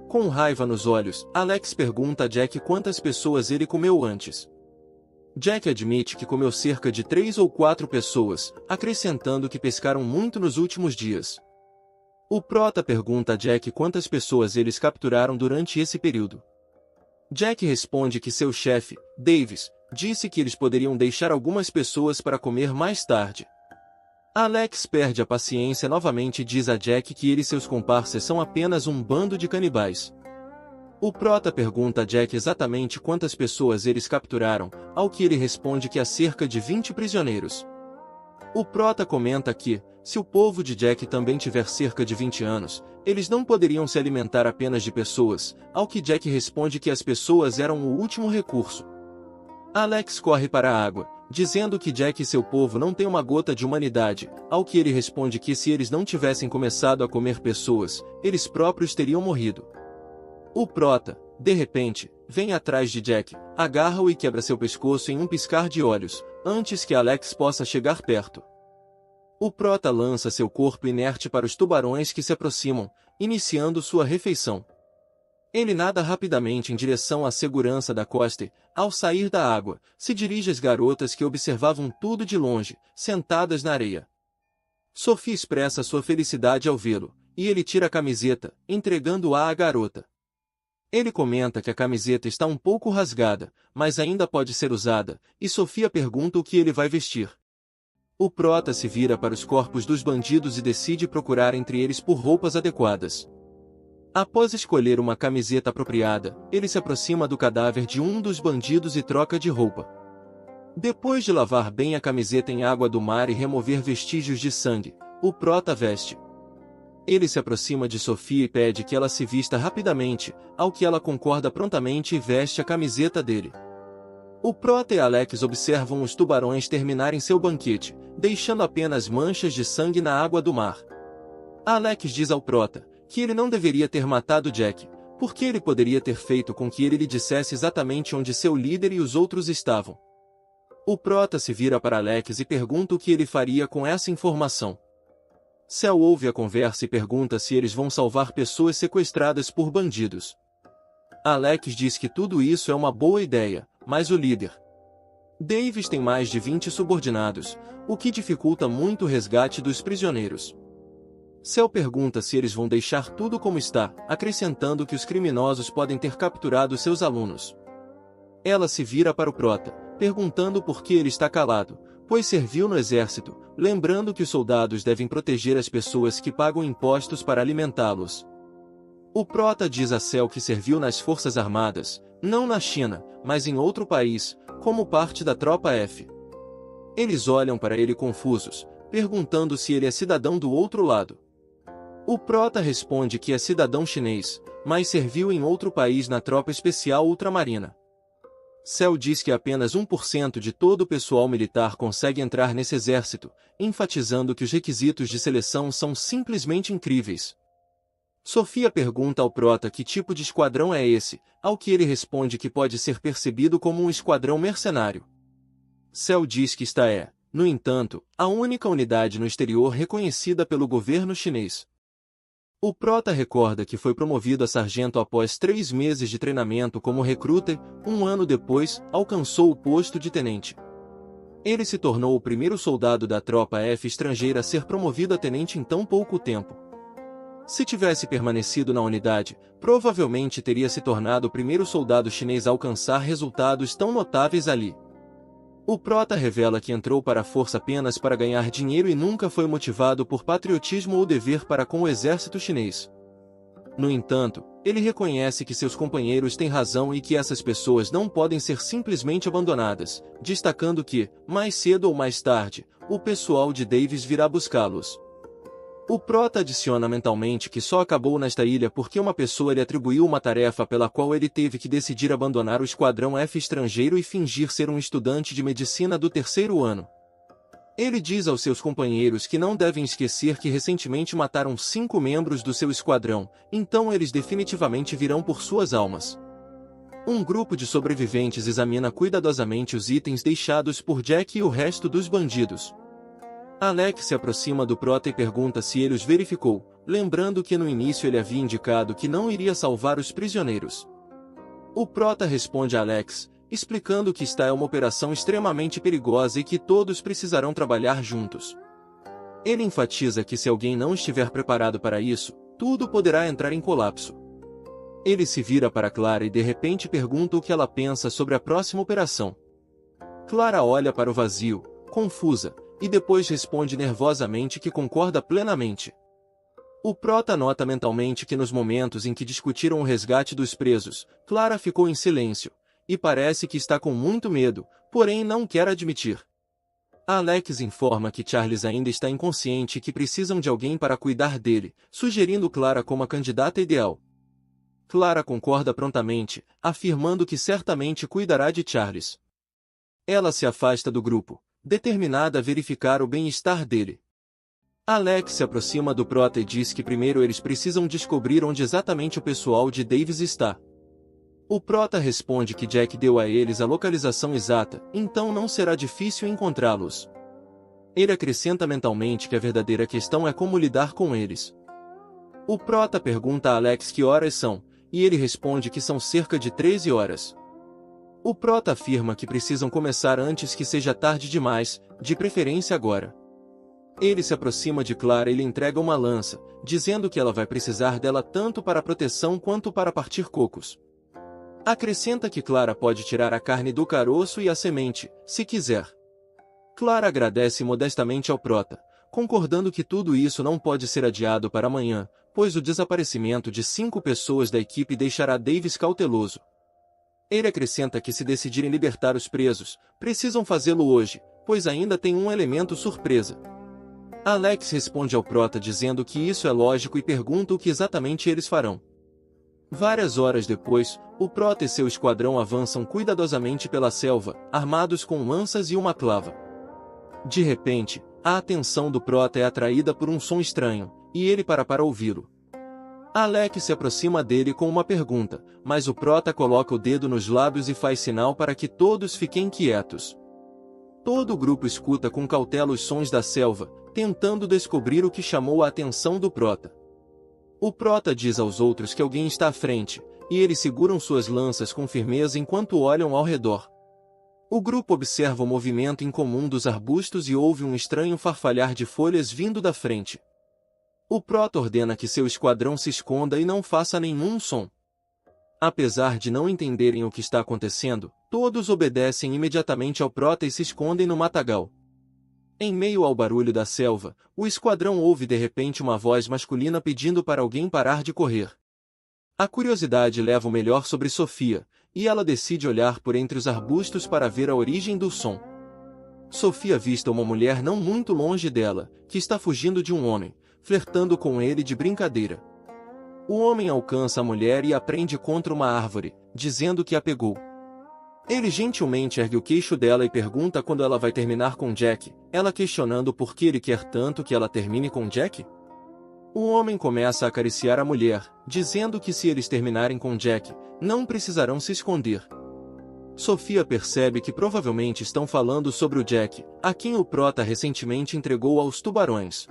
Com raiva nos olhos, Alex pergunta a Jack quantas pessoas ele comeu antes. Jack admite que comeu cerca de 3 ou 4 pessoas, acrescentando que pescaram muito nos últimos dias. O Prota pergunta a Jack quantas pessoas eles capturaram durante esse período. Jack responde que seu chefe, Davis, disse que eles poderiam deixar algumas pessoas para comer mais tarde. Alex perde a paciência novamente e diz a Jack que ele e seus comparsas são apenas um bando de canibais. O Prota pergunta a Jack exatamente quantas pessoas eles capturaram, ao que ele responde que há cerca de 20 prisioneiros. O Prota comenta que, se o povo de Jack também tiver cerca de 20 anos, eles não poderiam se alimentar apenas de pessoas, ao que Jack responde que as pessoas eram o último recurso. Alex corre para a água, dizendo que Jack e seu povo não têm uma gota de humanidade, ao que ele responde que se eles não tivessem começado a comer pessoas, eles próprios teriam morrido. O Prota, de repente, vem atrás de Jack, agarra-o e quebra seu pescoço em um piscar de olhos, antes que Alex possa chegar perto. O Prota lança seu corpo inerte para os tubarões que se aproximam, iniciando sua refeição. Ele nada rapidamente em direção à segurança da costa e, ao sair da água, se dirige às garotas que observavam tudo de longe, sentadas na areia. Sophie expressa sua felicidade ao vê-lo, e ele tira a camiseta, entregando-a à garota. Ele comenta que a camiseta está um pouco rasgada, mas ainda pode ser usada, e Sofia pergunta o que ele vai vestir. O Prota se vira para os corpos dos bandidos e decide procurar entre eles por roupas adequadas. Após escolher uma camiseta apropriada, ele se aproxima do cadáver de um dos bandidos e troca de roupa. Depois de lavar bem a camiseta em água do mar e remover vestígios de sangue, o Prota veste. Ele se aproxima de Sofia e pede que ela se vista rapidamente, ao que ela concorda prontamente e veste a camiseta dele. O Prota e Alex observam os tubarões terminarem seu banquete, deixando apenas manchas de sangue na água do mar. Alex diz ao Prota que ele não deveria ter matado Jack, porque ele poderia ter feito com que ele lhe dissesse exatamente onde seu líder e os outros estavam. O Prota se vira para Alex e pergunta o que ele faria com essa informação. Cel ouve a conversa e pergunta se eles vão salvar pessoas sequestradas por bandidos. Alex diz que tudo isso é uma boa ideia, mas o líder, Davis, tem mais de 20 subordinados, o que dificulta muito o resgate dos prisioneiros. Cell pergunta se eles vão deixar tudo como está, acrescentando que os criminosos podem ter capturado seus alunos. Ela se vira para o Prota, perguntando por que ele está calado, pois serviu no exército, lembrando que os soldados devem proteger as pessoas que pagam impostos para alimentá-los. O Prota diz a Cell que serviu nas Forças Armadas, não na China, mas em outro país, como parte da Tropa F. Eles olham para ele confusos, perguntando se ele é cidadão do outro lado. O Prota responde que é cidadão chinês, mas serviu em outro país na Tropa Especial Ultramarina. Cell diz que apenas 1% de todo o pessoal militar consegue entrar nesse exército, enfatizando que os requisitos de seleção são simplesmente incríveis. Sofia pergunta ao Prota que tipo de esquadrão é esse, ao que ele responde que pode ser percebido como um esquadrão mercenário. Cell diz que esta é, no entanto, a única unidade no exterior reconhecida pelo governo chinês. O Prota recorda que foi promovido a sargento após 3 meses de treinamento como recruta e, 1 ano depois, alcançou o posto de tenente. Ele se tornou o primeiro soldado da Tropa F estrangeira a ser promovido a tenente em tão pouco tempo. Se tivesse permanecido na unidade, provavelmente teria se tornado o primeiro soldado chinês a alcançar resultados tão notáveis ali. O Prota revela que entrou para a força apenas para ganhar dinheiro e nunca foi motivado por patriotismo ou dever para com o exército chinês. No entanto, ele reconhece que seus companheiros têm razão e que essas pessoas não podem ser simplesmente abandonadas, destacando que, mais cedo ou mais tarde, o pessoal de Davis virá buscá-los. O Prota adiciona mentalmente que só acabou nesta ilha porque uma pessoa lhe atribuiu uma tarefa pela qual ele teve que decidir abandonar o Esquadrão F estrangeiro e fingir ser um estudante de medicina do 3º ano. Ele diz aos seus companheiros que não devem esquecer que recentemente mataram 5 membros do seu esquadrão, então eles definitivamente virão por suas almas. Um grupo de sobreviventes examina cuidadosamente os itens deixados por Jack e o resto dos bandidos. Alex se aproxima do Prota e pergunta se ele os verificou, lembrando que no início ele havia indicado que não iria salvar os prisioneiros. O Prota responde a Alex, explicando que esta é uma operação extremamente perigosa e que todos precisarão trabalhar juntos. Ele enfatiza que se alguém não estiver preparado para isso, tudo poderá entrar em colapso. Ele se vira para Clara e de repente pergunta o que ela pensa sobre a próxima operação. Clara olha para o vazio, confusa, e depois responde nervosamente que concorda plenamente. O Prota nota mentalmente que nos momentos em que discutiram o resgate dos presos, Clara ficou em silêncio, e parece que está com muito medo, porém não quer admitir. Alex informa que Charles ainda está inconsciente e que precisam de alguém para cuidar dele, sugerindo Clara como a candidata ideal. Clara concorda prontamente, afirmando que certamente cuidará de Charles. Ela se afasta do grupo, determinada a verificar o bem-estar dele. Alex se aproxima do Prota e diz que primeiro eles precisam descobrir onde exatamente o pessoal de Davis está. O Prota responde que Jack deu a eles a localização exata, então não será difícil encontrá-los. Ele acrescenta mentalmente que a verdadeira questão é como lidar com eles. O Prota pergunta a Alex que horas são, e ele responde que são cerca de 13 horas. O Prota afirma que precisam começar antes que seja tarde demais, de preferência agora. Ele se aproxima de Clara e lhe entrega uma lança, dizendo que ela vai precisar dela tanto para proteção quanto para partir cocos. Acrescenta que Clara pode tirar a carne do caroço e a semente, se quiser. Clara agradece modestamente ao Prota, concordando que tudo isso não pode ser adiado para amanhã, pois o desaparecimento de 5 pessoas da equipe deixará Davis cauteloso. Ele acrescenta que se decidirem libertar os presos, precisam fazê-lo hoje, pois ainda tem um elemento surpresa. Alex responde ao Prota dizendo que isso é lógico e pergunta o que exatamente eles farão. Várias horas depois, o Prota e seu esquadrão avançam cuidadosamente pela selva, armados com lanças e uma clava. De repente, a atenção do Prota é atraída por um som estranho, e ele para ouvi-lo. Alex se aproxima dele com uma pergunta, mas o Prota coloca o dedo nos lábios e faz sinal para que todos fiquem quietos. Todo o grupo escuta com cautela os sons da selva, tentando descobrir o que chamou a atenção do Prota. O Prota diz aos outros que alguém está à frente, e eles seguram suas lanças com firmeza enquanto olham ao redor. O grupo observa o movimento incomum dos arbustos e ouve um estranho farfalhar de folhas vindo da frente. O Prota ordena que seu esquadrão se esconda e não faça nenhum som. Apesar de não entenderem o que está acontecendo, todos obedecem imediatamente ao Prota e se escondem no matagal. Em meio ao barulho da selva, o esquadrão ouve de repente uma voz masculina pedindo para alguém parar de correr. A curiosidade leva o melhor sobre Sofia, e ela decide olhar por entre os arbustos para ver a origem do som. Sofia avista uma mulher não muito longe dela, que está fugindo de um homem, flertando com ele de brincadeira. O homem alcança a mulher e a prende contra uma árvore, dizendo que a pegou. Ele gentilmente ergue o queixo dela e pergunta quando ela vai terminar com Jack, ela questionando por que ele quer tanto que ela termine com Jack. O homem começa a acariciar a mulher, dizendo que se eles terminarem com Jack, não precisarão se esconder. Sofia percebe que provavelmente estão falando sobre o Jack, a quem o Prota recentemente entregou aos tubarões.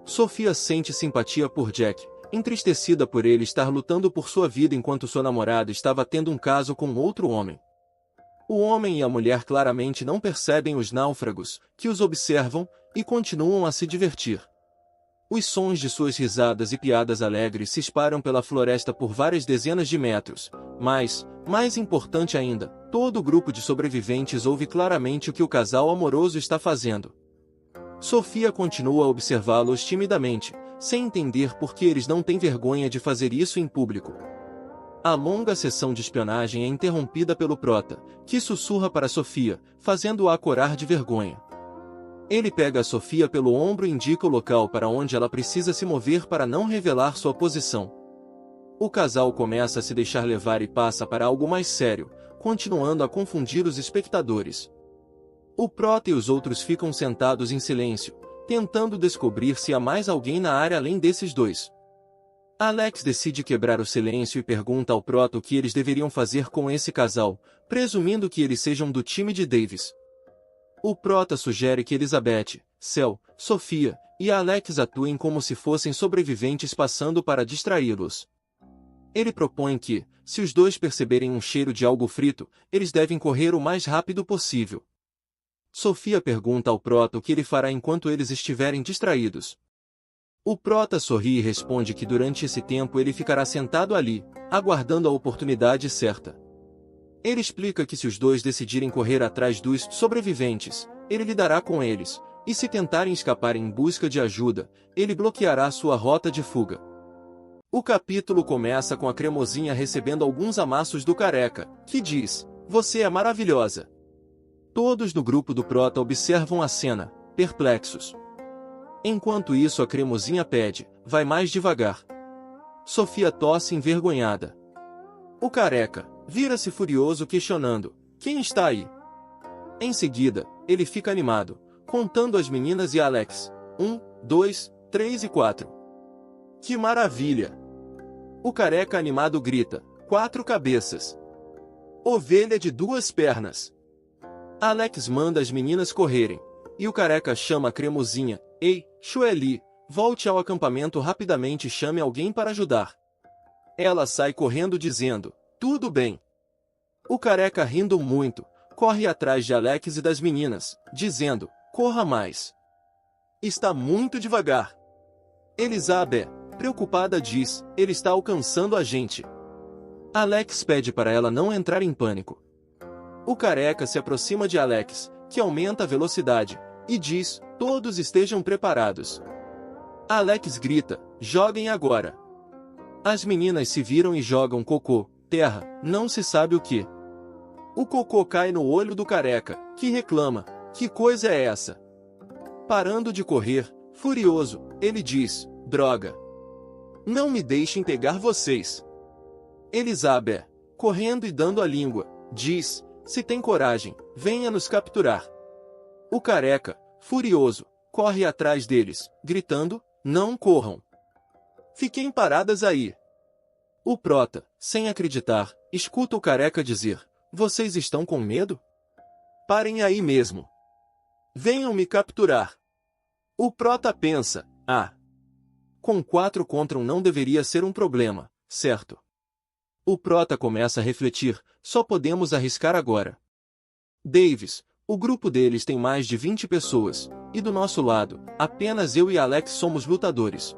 Sofia sente simpatia por Jack, entristecida por ele estar lutando por sua vida enquanto sua namorada estava tendo um caso com outro homem. O homem e a mulher claramente não percebem os náufragos, que os observam, e continuam a se divertir. Os sons de suas risadas e piadas alegres se espalham pela floresta por várias dezenas de metros, mas, mais importante ainda, todo o grupo de sobreviventes ouve claramente o que o casal amoroso está fazendo. Sofia continua a observá-los timidamente, sem entender por que eles não têm vergonha de fazer isso em público. A longa sessão de espionagem é interrompida pelo Prota, que sussurra para Sofia, fazendo-a corar de vergonha. Ele pega a Sofia pelo ombro e indica o local para onde ela precisa se mover para não revelar sua posição. O casal começa a se deixar levar e passa para algo mais sério, continuando a confundir os espectadores. O Prota e os outros ficam sentados em silêncio, tentando descobrir se há mais alguém na área além desses dois. Alex decide quebrar o silêncio e pergunta ao Prota o que eles deveriam fazer com esse casal, presumindo que eles sejam do time de Davis. O Prota sugere que Elizabeth, Cel, Sofia e Alex atuem como se fossem sobreviventes passando para distraí-los. Ele propõe que, se os dois perceberem um cheiro de algo frito, eles devem correr o mais rápido possível. Sofia pergunta ao Prota o que ele fará enquanto eles estiverem distraídos. O Prota sorri e responde que durante esse tempo ele ficará sentado ali, aguardando a oportunidade certa. Ele explica que se os dois decidirem correr atrás dos sobreviventes, ele lidará com eles, e se tentarem escapar em busca de ajuda, ele bloqueará sua rota de fuga. O capítulo começa com a Cremosinha recebendo alguns amassos do Careca, que diz: "Você é maravilhosa." Todos no grupo do Prota observam a cena, perplexos. Enquanto isso a Cremosinha pede: "Vai mais devagar." Sofia tosse envergonhada. O Careca vira-se furioso questionando: "Quem está aí?" Em seguida, ele fica animado, contando as meninas e Alex: 1, 2, 3 e 4. "Que maravilha!" O Careca animado grita: 4 cabeças. Ovelha de 2 pernas. Alex manda as meninas correrem, e o Careca chama a Cremosinha: "Ei, Chueli, volte ao acampamento rapidamente e chame alguém para ajudar." Ela sai correndo dizendo: "Tudo bem." O Careca, rindo muito, corre atrás de Alex e das meninas, dizendo: "Corra mais. Está muito devagar." Elizabeth, preocupada, diz: "Ele está alcançando a gente." Alex pede para ela não entrar em pânico. O Careca se aproxima de Alex, que aumenta a velocidade, e diz: "Todos estejam preparados." Alex grita: "Joguem agora." As meninas se viram e jogam cocô, terra, não se sabe o que. O cocô cai no olho do Careca, que reclama: "Que coisa é essa?" Parando de correr, furioso, ele diz: "Droga! Não me deixem pegar vocês." Elizabeth, correndo e dando a língua, diz: "Se tem coragem, venha nos capturar." O Careca, furioso, corre atrás deles, gritando: "Não corram! Fiquem paradas aí." O Prota, sem acreditar, escuta o Careca dizer: "Vocês estão com medo? Parem aí mesmo. Venham me capturar." O Prota pensa: "Ah, com 4 contra 1 não deveria ser um problema, certo?" O Prota começa a refletir: "Só podemos arriscar agora. Davis, o grupo deles tem mais de 20 pessoas, e do nosso lado, apenas eu e Alex somos lutadores.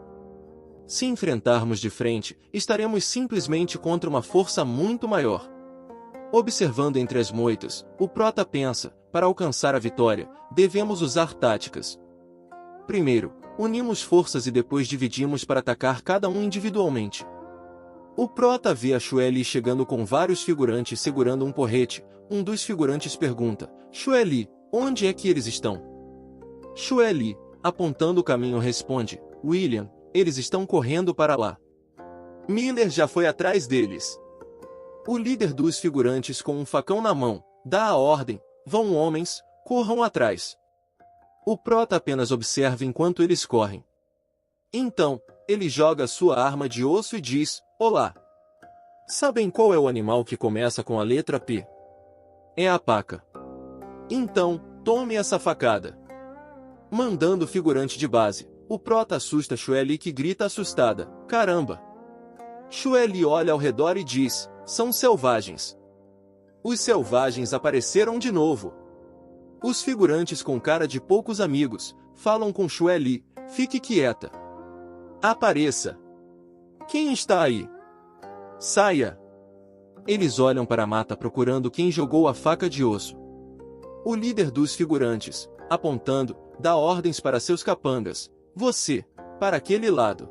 Se enfrentarmos de frente, estaremos simplesmente contra uma força muito maior. Observando entre as moitas, o Prota pensa, para alcançar a vitória, devemos usar táticas. Primeiro, unimos forças e depois dividimos para atacar cada um individualmente. O Prota vê a Chueli chegando com vários figurantes segurando um porrete. Um dos figurantes pergunta, Chueli, onde é que eles estão? Chueli, apontando o caminho, responde, William, eles estão correndo para lá. Miller já foi atrás deles. O líder dos figurantes com um facão na mão, dá a ordem, vão homens, corram atrás. O Prota apenas observa enquanto eles correm. Então, ele joga sua arma de osso e diz, olá. Sabem qual é o animal que começa com a letra P? É a paca. Então, tome essa facada. Mandando o figurante de base, o Prota assusta Chueli que grita assustada, caramba. Chueli olha ao redor e diz, são selvagens. Os selvagens apareceram de novo. Os figurantes com cara de poucos amigos, falam com Chueli, fique quieta. Apareça. Quem está aí? Saia. Eles olham para a mata procurando quem jogou a faca de osso. O líder dos figurantes, apontando, dá ordens para seus capangas. Você, para aquele lado.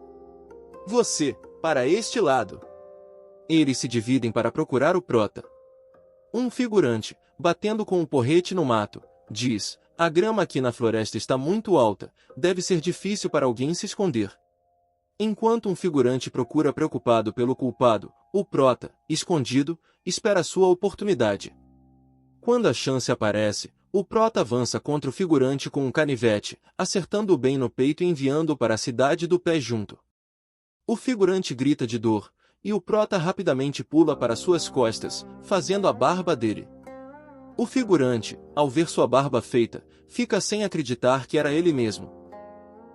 Você, para este lado. Eles se dividem para procurar o Prota. Um figurante, batendo com um porrete no mato, diz, a grama aqui na floresta está muito alta, deve ser difícil para alguém se esconder. Enquanto um figurante procura preocupado pelo culpado, o Prota, escondido, espera sua oportunidade. Quando a chance aparece, o Prota avança contra o figurante com um canivete, acertando-o bem no peito e enviando-o para a cidade do pé junto. O figurante grita de dor, e o Prota rapidamente pula para suas costas, fazendo a barba dele. O figurante, ao ver sua barba feita, fica sem acreditar que era ele mesmo.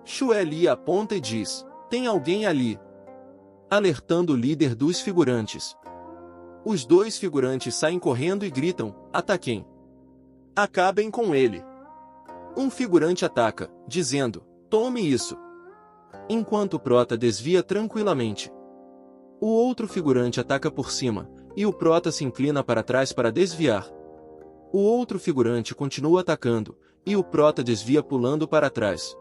Chueli aponta e diz, tem alguém ali. Alertando o líder dos figurantes. Os dois figurantes saem correndo e gritam, ataquem. Acabem com ele. Um figurante ataca, dizendo, tome isso. Enquanto o Prota desvia tranquilamente. O outro figurante ataca por cima, e o Prota se inclina para trás para desviar. O outro figurante continua atacando, e o Prota desvia pulando para trás.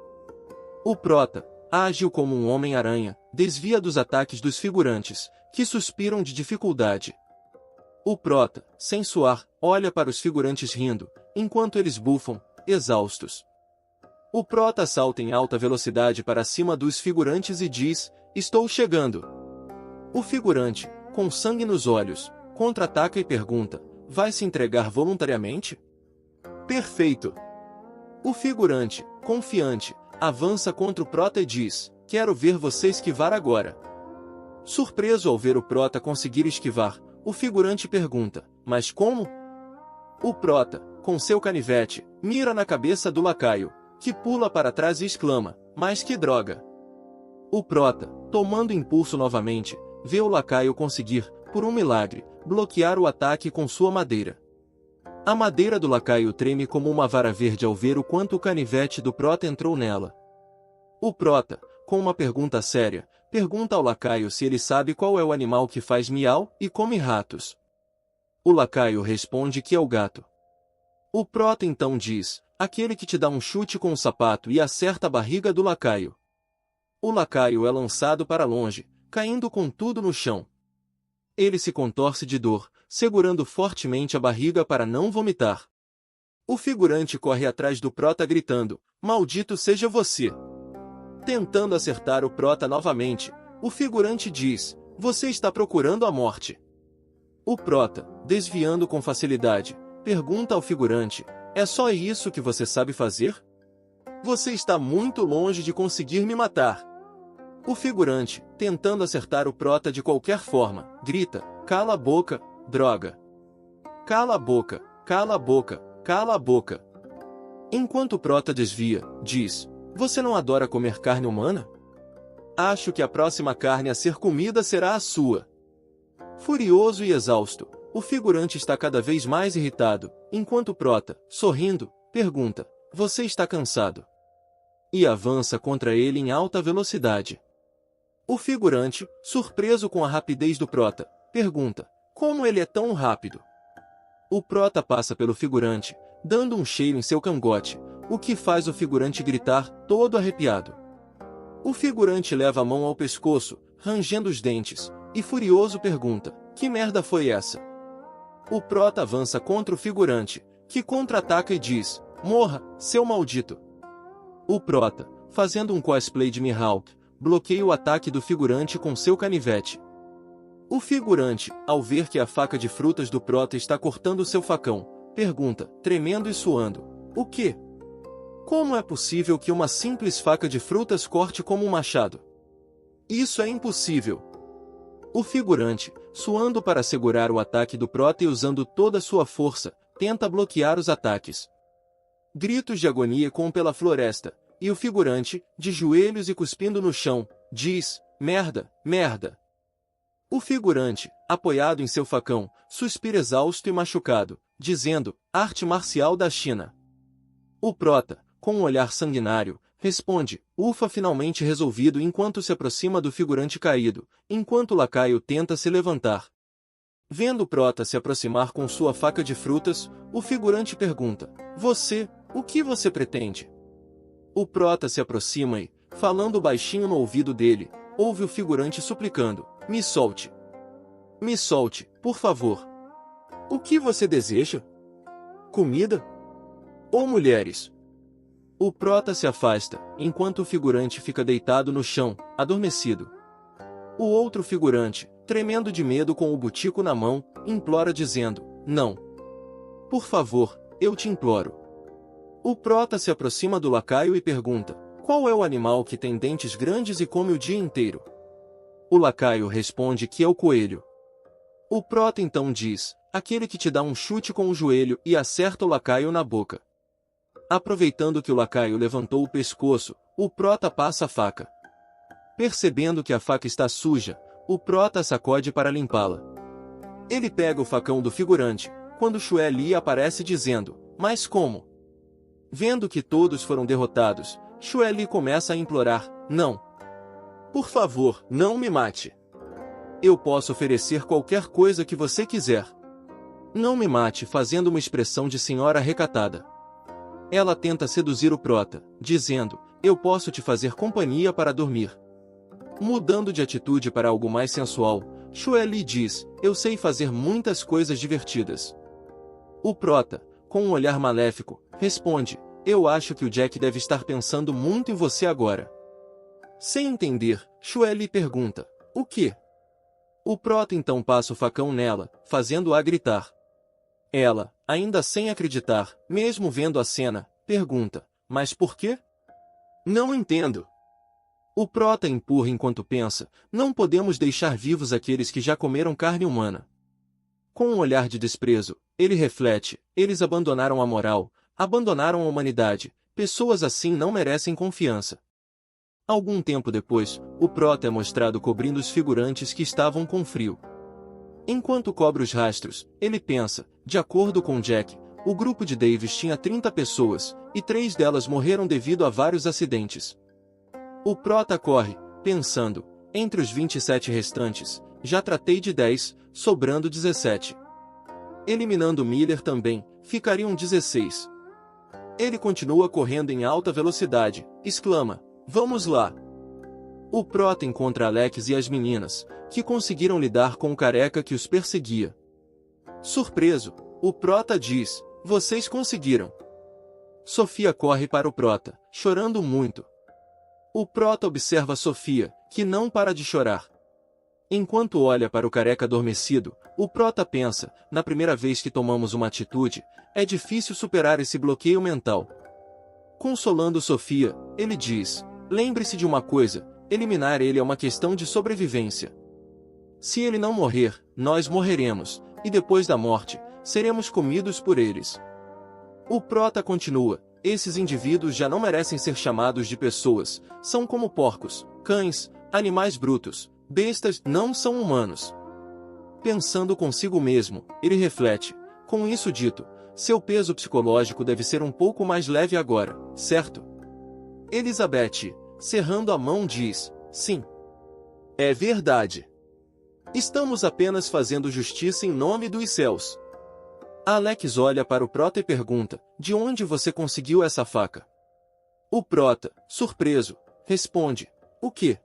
O Prota, ágil como um homem-aranha, desvia dos ataques dos figurantes, que suspiram de dificuldade. O Prota, sem suar, olha para os figurantes rindo, enquanto eles bufam, exaustos. O Prota salta em alta velocidade para cima dos figurantes e diz, estou chegando. O figurante, com sangue nos olhos, contra-ataca e pergunta, vai se entregar voluntariamente? Perfeito! O figurante, confiante, avança contra o Prota e diz, quero ver você esquivar agora. Surpreso ao ver o Prota conseguir esquivar, o figurante pergunta, mas como? O Prota, com seu canivete, mira na cabeça do lacaio, que pula para trás e exclama, mas que droga! O Prota, tomando impulso novamente, vê o lacaio conseguir, por um milagre, bloquear o ataque com sua madeira. A madeira do lacaio treme como uma vara verde ao ver o quanto o canivete do Prota entrou nela. O Prota, com uma pergunta séria, pergunta ao lacaio se ele sabe qual é o animal que faz miau e come ratos. O lacaio responde que é o gato. O Prota então diz, aquele que te dá um chute com o sapato e acerta a barriga do lacaio. O lacaio é lançado para longe, caindo com tudo no chão. Ele se contorce de dor, segurando fortemente a barriga para não vomitar. O figurante corre atrás do Prota gritando, maldito seja você! Tentando acertar o Prota novamente, o figurante diz, você está procurando a morte. O Prota, desviando com facilidade, pergunta ao figurante, é só isso que você sabe fazer? Você está muito longe de conseguir me matar. O figurante, tentando acertar o Prota de qualquer forma, grita, cala a boca, droga. Cala a boca, cala a boca, cala a boca. Enquanto o Prota desvia, diz, você não adora comer carne humana? Acho que a próxima carne a ser comida será a sua. Furioso e exausto, o figurante está cada vez mais irritado, enquanto o Prota, sorrindo, pergunta, você está cansado? E avança contra ele em alta velocidade. O figurante, surpreso com a rapidez do prota, pergunta: como ele é tão rápido? O prota passa pelo figurante, dando um cheiro em seu cangote, o que faz o figurante gritar, todo arrepiado. O figurante leva a mão ao pescoço, rangendo os dentes, e furioso pergunta: que merda foi essa? O prota avança contra o figurante, que contra-ataca e diz: morra, seu maldito! O prota, fazendo um cosplay de Mihawk, bloqueia o ataque do figurante com seu canivete. O figurante, ao ver que a faca de frutas do prota está cortando seu facão, pergunta, tremendo e suando: o quê? Como é possível que uma simples faca de frutas corte como um machado? Isso é impossível. O figurante, suando para segurar o ataque do prota e usando toda sua força, tenta bloquear os ataques. Gritos de agonia ecoam pela floresta, e o figurante, de joelhos e cuspindo no chão, diz: merda, merda. O figurante, apoiado em seu facão, suspira exausto e machucado, dizendo: arte marcial da China. O prota, com um olhar sanguinário, responde: ufa, finalmente resolvido, enquanto se aproxima do figurante caído, enquanto o lacaio tenta se levantar. Vendo o prota se aproximar com sua faca de frutas, o figurante pergunta: você, o que você pretende? O prota se aproxima e, falando baixinho no ouvido dele, ouve o figurante suplicando: me solte. Me solte, por favor. O que você deseja? Comida? Ou mulheres? O prota se afasta, enquanto o figurante fica deitado no chão, adormecido. O outro figurante, tremendo de medo com o butico na mão, implora dizendo: não. Por favor, eu te imploro. O prota se aproxima do lacaio e pergunta: qual é o animal que tem dentes grandes e come o dia inteiro? O lacaio responde que é o coelho. O prota então diz: aquele que te dá um chute com o joelho e acerta o lacaio na boca. Aproveitando que o lacaio levantou o pescoço, o prota passa a faca. Percebendo que a faca está suja, o prota a sacode para limpá-la. Ele pega o facão do figurante, quando Xue Li aparece dizendo: mas como? Vendo que todos foram derrotados, Xue Li começa a implorar: não. Por favor, não me mate. Eu posso oferecer qualquer coisa que você quiser. Não me mate, fazendo uma expressão de senhora recatada. Ela tenta seduzir o prota, dizendo: eu posso te fazer companhia para dormir. Mudando de atitude para algo mais sensual, Xue Li diz: eu sei fazer muitas coisas divertidas. O prota, com um olhar maléfico, responde: eu acho que o Jack deve estar pensando muito em você agora. Sem entender, Xue Li pergunta: o quê? O prota então passa o facão nela, fazendo-a gritar. Ela, ainda sem acreditar, mesmo vendo a cena, pergunta: mas por quê? Não entendo. O prota empurra enquanto pensa: não podemos deixar vivos aqueles que já comeram carne humana. Com um olhar de desprezo, ele reflete: eles abandonaram a moral, abandonaram a humanidade, pessoas assim não merecem confiança. Algum tempo depois, o prota é mostrado cobrindo os figurantes que estavam com frio. Enquanto cobre os rastros, ele pensa: de acordo com Jack, o grupo de Davis tinha 30 pessoas, e 3 delas morreram devido a vários acidentes. O prota corre, pensando: entre os 27 restantes, já tratei de 10, sobrando 17. Eliminando Miller também, ficariam 16. Ele continua correndo em alta velocidade, exclama: vamos lá! O prota encontra Alex e as meninas, que conseguiram lidar com o careca que os perseguia. Surpreso, o prota diz: vocês conseguiram. Sofia corre para o prota, chorando muito. O prota observa Sofia, que não para de chorar. Enquanto olha para o careca adormecido, o prota pensa: na primeira vez que tomamos uma atitude, é difícil superar esse bloqueio mental. Consolando Sofia, ele diz: lembre-se de uma coisa, eliminar ele é uma questão de sobrevivência. Se ele não morrer, nós morreremos, e depois da morte, seremos comidos por eles. O prota continua: esses indivíduos já não merecem ser chamados de pessoas, são como porcos, cães, animais brutos, bestas, não são humanos. Pensando consigo mesmo, ele reflete: com isso dito, seu peso psicológico deve ser um pouco mais leve agora, certo? Elizabeth, cerrando a mão, diz: sim. É verdade. Estamos apenas fazendo justiça em nome dos céus. Alex olha para o Prota e pergunta, de onde você conseguiu essa faca? O Prota, surpreso, responde, o quê?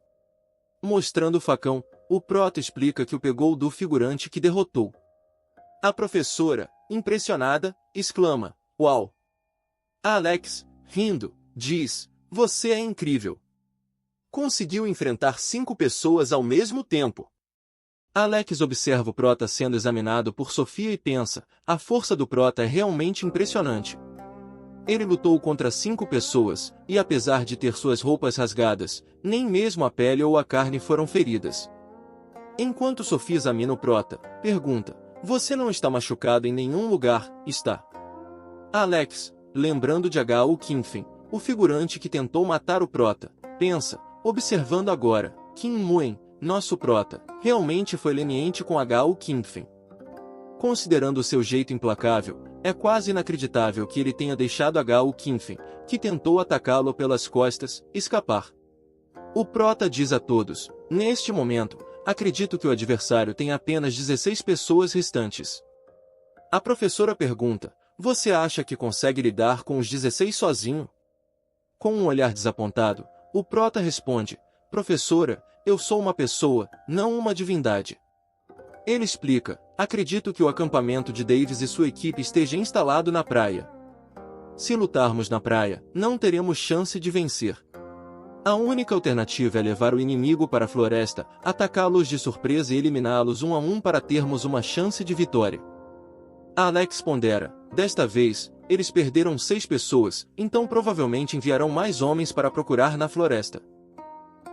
Mostrando o facão, o Prota explica que o pegou do figurante que derrotou. A professora, impressionada, exclama, uau! Alex, rindo, diz, você é incrível. Conseguiu enfrentar 5 pessoas ao mesmo tempo. Alex observa o Prota sendo examinado por Sofia e pensa, a força do Prota é realmente impressionante. Ele lutou contra 5 pessoas, e apesar de ter suas roupas rasgadas, nem mesmo a pele ou a carne foram feridas. Enquanto Sofia examina o Prota, pergunta, você não está machucado em nenhum lugar, está? Alex, lembrando de H.U. Kingpin, o figurante que tentou matar o Prota, pensa, observando agora, Kim Muen, nosso Prota, realmente foi leniente com H.U. Kingpin. Considerando seu jeito implacável, é quase inacreditável que ele tenha deixado H.U. Kingpin, que tentou atacá-lo pelas costas, escapar. O Prota diz a todos, neste momento, acredito que o adversário tem apenas 16 pessoas restantes. A professora pergunta, você acha que consegue lidar com os 16 sozinho? Com um olhar desapontado, o Prota responde, professora, eu sou uma pessoa, não uma divindade. Ele explica, acredito que o acampamento de Davis e sua equipe esteja instalado na praia. Se lutarmos na praia, não teremos chance de vencer. A única alternativa é levar o inimigo para a floresta, atacá-los de surpresa e eliminá-los um a um para termos uma chance de vitória. Alex pondera, desta vez, eles perderam 6 pessoas, então provavelmente enviarão mais homens para procurar na floresta.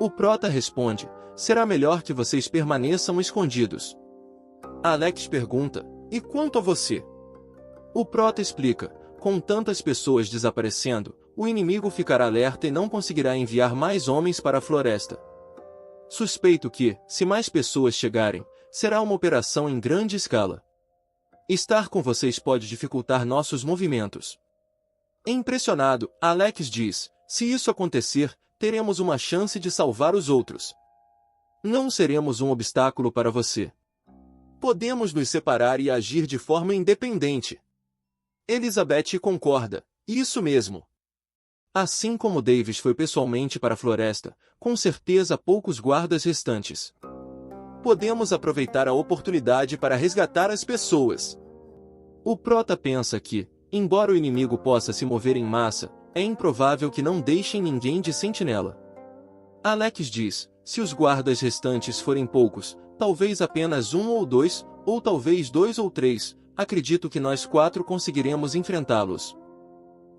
O Prota responde, será melhor que vocês permaneçam escondidos. Alex pergunta, e quanto a você? O Prota explica, com tantas pessoas desaparecendo, o inimigo ficará alerta e não conseguirá enviar mais homens para a floresta. Suspeito que, se mais pessoas chegarem, será uma operação em grande escala. Estar com vocês pode dificultar nossos movimentos. Impressionado, Alex diz, se isso acontecer, teremos uma chance de salvar os outros. Não seremos um obstáculo para você. Podemos nos separar e agir de forma independente. Elizabeth concorda, isso mesmo. Assim como Davis foi pessoalmente para a floresta, com certeza poucos guardas restantes. Podemos aproveitar a oportunidade para resgatar as pessoas. O Prota pensa que, embora o inimigo possa se mover em massa, é improvável que não deixem ninguém de sentinela. Alex diz, se os guardas restantes forem poucos, talvez apenas 1 ou 2, ou talvez 2 ou 3, acredito que nós 4 conseguiremos enfrentá-los.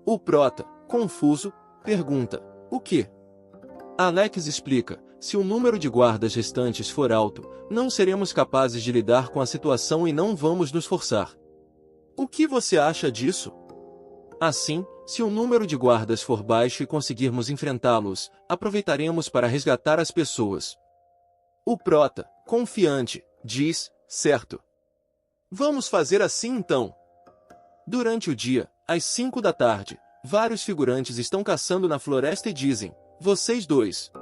O Prota, confuso, pergunta, o quê? Alex explica, se o número de guardas restantes for alto, não seremos capazes de lidar com a situação e não vamos nos forçar. O que você acha disso? Assim, se o número de guardas for baixo e conseguirmos enfrentá-los, aproveitaremos para resgatar as pessoas. O Prota, confiante, diz, certo. Vamos fazer assim então. Durante o dia, às 5 da tarde, vários figurantes estão caçando na floresta e dizem, vocês 2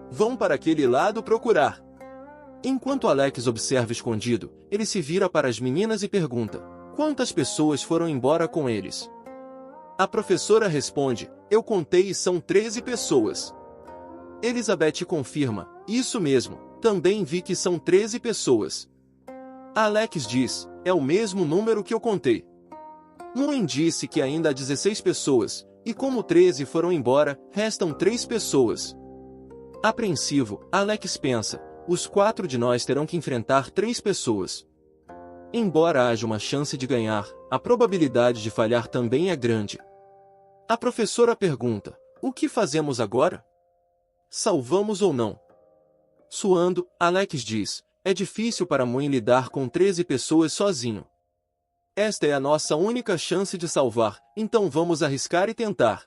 vão para aquele lado procurar. Enquanto Alex observa escondido, ele se vira para as meninas e pergunta, quantas pessoas foram embora com eles? A professora responde, eu contei e são 13 pessoas. Elizabeth confirma, isso mesmo, também vi que são 13 pessoas. Alex diz, é o mesmo número que eu contei. Muen disse que ainda há 16 pessoas, e como 13 foram embora, restam 3 pessoas. Apreensivo, Alex pensa, os 4 de nós terão que enfrentar 3 pessoas. Embora haja uma chance de ganhar, a probabilidade de falhar também é grande. A professora pergunta, o que fazemos agora? Salvamos ou não? Suando, Alex diz, é difícil para Muen lidar com 13 pessoas sozinho. Esta é a nossa única chance de salvar, então vamos arriscar e tentar.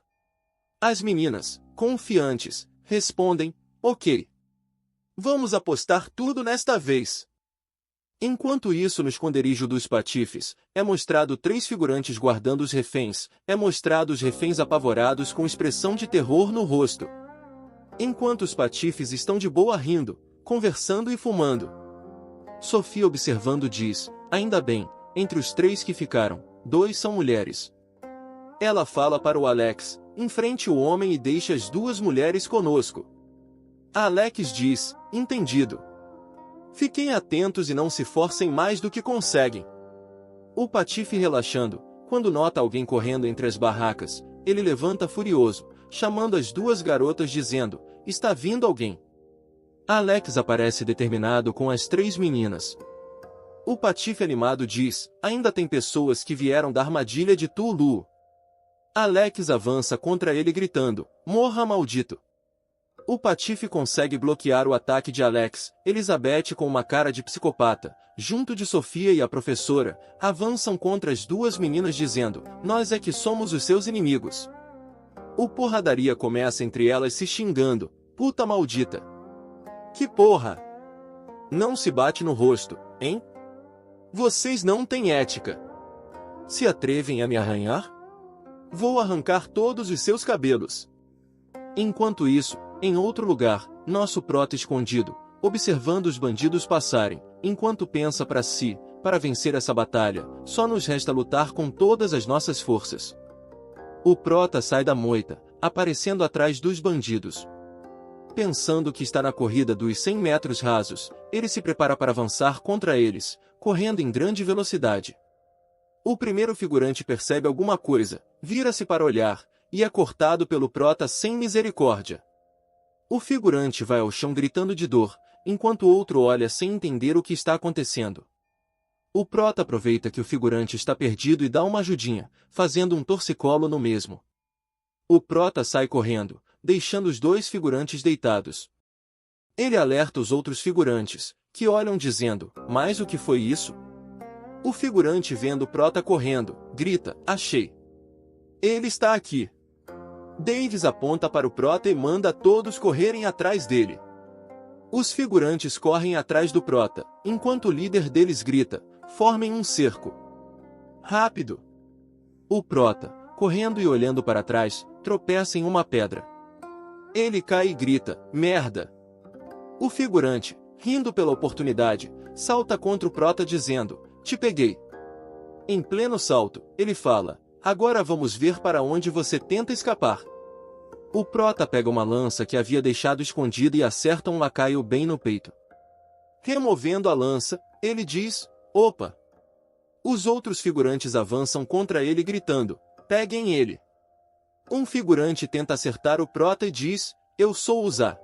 As meninas, confiantes, respondem, ok. Vamos apostar tudo nesta vez. Enquanto isso no esconderijo dos patifes, é mostrado 3 figurantes guardando os reféns, é mostrado os reféns apavorados com expressão de terror no rosto. Enquanto os patifes estão de boa rindo, conversando e fumando. Sophie, observando, diz: ainda bem, entre os 3 que ficaram, 2 são mulheres. Ela fala para o Alex: enfrente o homem e deixe as 2 mulheres conosco. Alex diz: entendido. Fiquem atentos e não se forcem mais do que conseguem. O Patife, relaxando, quando nota alguém correndo entre as barracas, ele levanta furioso, chamando as 2 garotas, dizendo: está vindo alguém. Alex aparece determinado com as 3 meninas. O Patife, animado, diz: ainda tem pessoas que vieram da armadilha de Tulu. Alex avança contra ele gritando: morra, maldito! O Patife consegue bloquear o ataque de Alex. Elizabeth, com uma cara de psicopata, junto de Sofia e a professora, avançam contra as 2 meninas dizendo: nós é que somos os seus inimigos. O porradaria começa entre elas, se xingando: puta maldita! Que porra! Não se bate no rosto, hein? Vocês não têm ética. Se atrevem a me arranhar? Vou arrancar todos os seus cabelos. Enquanto isso, em outro lugar, nosso prota escondido, observando os bandidos passarem, enquanto pensa para si: para vencer essa batalha, só nos resta lutar com todas as nossas forças. O prota sai da moita, aparecendo atrás dos bandidos. Pensando que está na corrida dos 100 metros rasos, ele se prepara para avançar contra eles, correndo em grande velocidade. O primeiro figurante percebe alguma coisa, vira-se para olhar, e é cortado pelo prota sem misericórdia. O figurante vai ao chão gritando de dor, enquanto o outro olha sem entender o que está acontecendo. O prota aproveita que o figurante está perdido e dá uma ajudinha, fazendo um torcicolo no mesmo. O prota sai correndo, deixando os 2 figurantes deitados. Ele alerta os outros figurantes, que olham dizendo: mas o que foi isso? O figurante, vendo o prota correndo, grita: achei! Ele está aqui! Davis aponta para o prota e manda todos correrem atrás dele. Os figurantes correm atrás do prota, enquanto o líder deles grita: formem um cerco. Rápido! O prota, correndo e olhando para trás, tropeça em uma pedra. Ele cai e grita: merda! O figurante, rindo pela oportunidade, salta contra o prota dizendo: te peguei! Em pleno salto, ele fala: agora vamos ver para onde você tenta escapar. O prota pega uma lança que havia deixado escondida e acerta um lacaio bem no peito. Removendo a lança, ele diz: opa! Os outros figurantes avançam contra ele gritando: peguem ele! Um figurante tenta acertar o prota e diz: eu sou o Zá.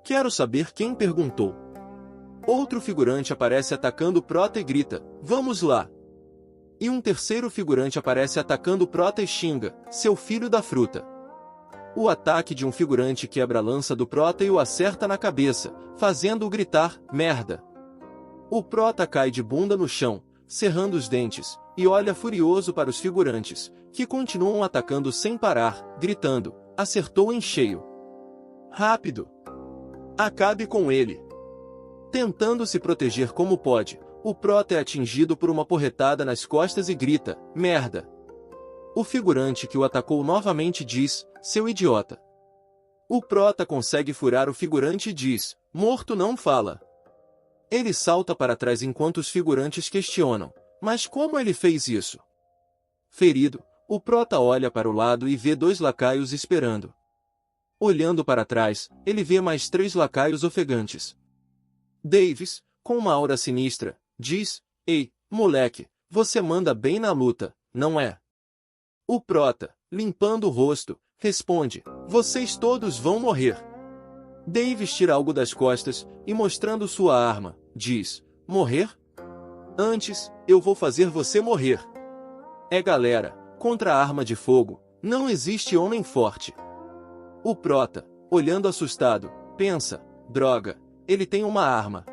Quero saber quem perguntou. Outro figurante aparece atacando o prota e grita: vamos lá! E um terceiro figurante aparece atacando o prota e xinga: seu filho da fruta! O ataque de um figurante quebra a lança do prota e o acerta na cabeça, fazendo-o gritar: merda! O prota cai de bunda no chão, cerrando os dentes, e olha furioso para os figurantes, que continuam atacando sem parar, gritando: acertou em cheio! Rápido! Acabe com ele! Tentando se proteger como pode, o prota é atingido por uma porretada nas costas e grita: merda! O figurante que o atacou novamente diz: seu idiota! O prota consegue furar o figurante e diz: morto não fala! Ele salta para trás enquanto os figurantes questionam: mas como ele fez isso? Ferido, o prota olha para o lado e vê 2 lacaios esperando. Olhando para trás, ele vê mais 3 lacaios ofegantes. Davis, com uma aura sinistra, diz: ei, moleque, você manda bem na luta, não é? O prota, limpando o rosto, responde: vocês todos vão morrer. Davis tira algo das costas e, mostrando sua arma, diz: morrer? Antes, eu vou fazer você morrer. É galera, contra a arma de fogo, não existe homem forte. O prota, olhando assustado, pensa: droga, ele tem uma arma.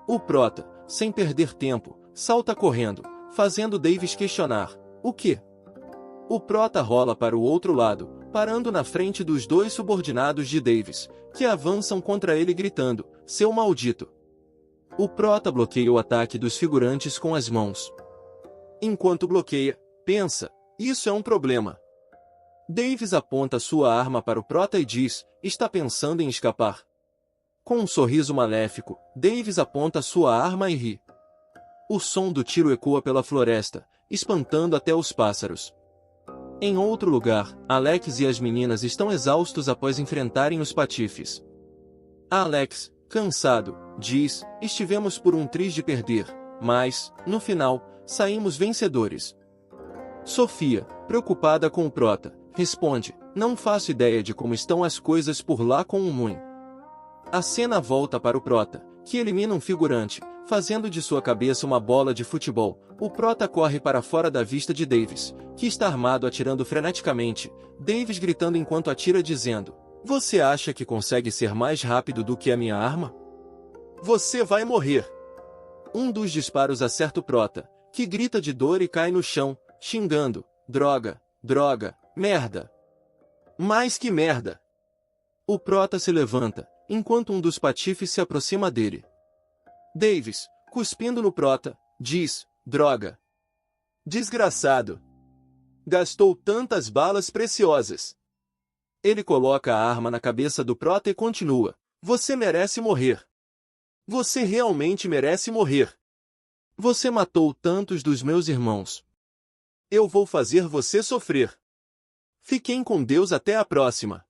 O prota, sem perder tempo, salta correndo, fazendo Davis questionar: o quê? O prota rola para o outro lado, parando na frente dos 2 subordinados de Davis, que avançam contra ele gritando: seu maldito! O prota bloqueia o ataque dos figurantes com as mãos. Enquanto bloqueia, pensa: isso é um problema. Davis aponta sua arma para o prota e diz: está pensando em escapar? Com um sorriso maléfico, Davis aponta sua arma e ri. O som do tiro ecoa pela floresta, espantando até os pássaros. Em outro lugar, Alex e as meninas estão exaustos após enfrentarem os patifes. Alex, cansado, diz: estivemos por um triz de perder, mas, no final, saímos vencedores. Sofia, preocupada com o Prota, responde: não faço ideia de como estão as coisas por lá com o Moon. A cena volta para o Prota, que elimina um figurante, fazendo de sua cabeça uma bola de futebol. O Prota corre para fora da vista de Davis, que está armado atirando freneticamente, Davis gritando enquanto atira dizendo: você acha que consegue ser mais rápido do que a minha arma? Você vai morrer! Um dos disparos acerta o Prota, que grita de dor e cai no chão, xingando: droga, droga, merda! Mais que merda! O Prota se levanta, enquanto um dos patifes se aproxima dele. Davis, cuspindo no Prota, diz: droga! Desgraçado! Gastou tantas balas preciosas! Ele coloca a arma na cabeça do Prota e continua: você merece morrer! Você realmente merece morrer! Você matou tantos dos meus irmãos! Eu vou fazer você sofrer! Fiquem com Deus até a próxima!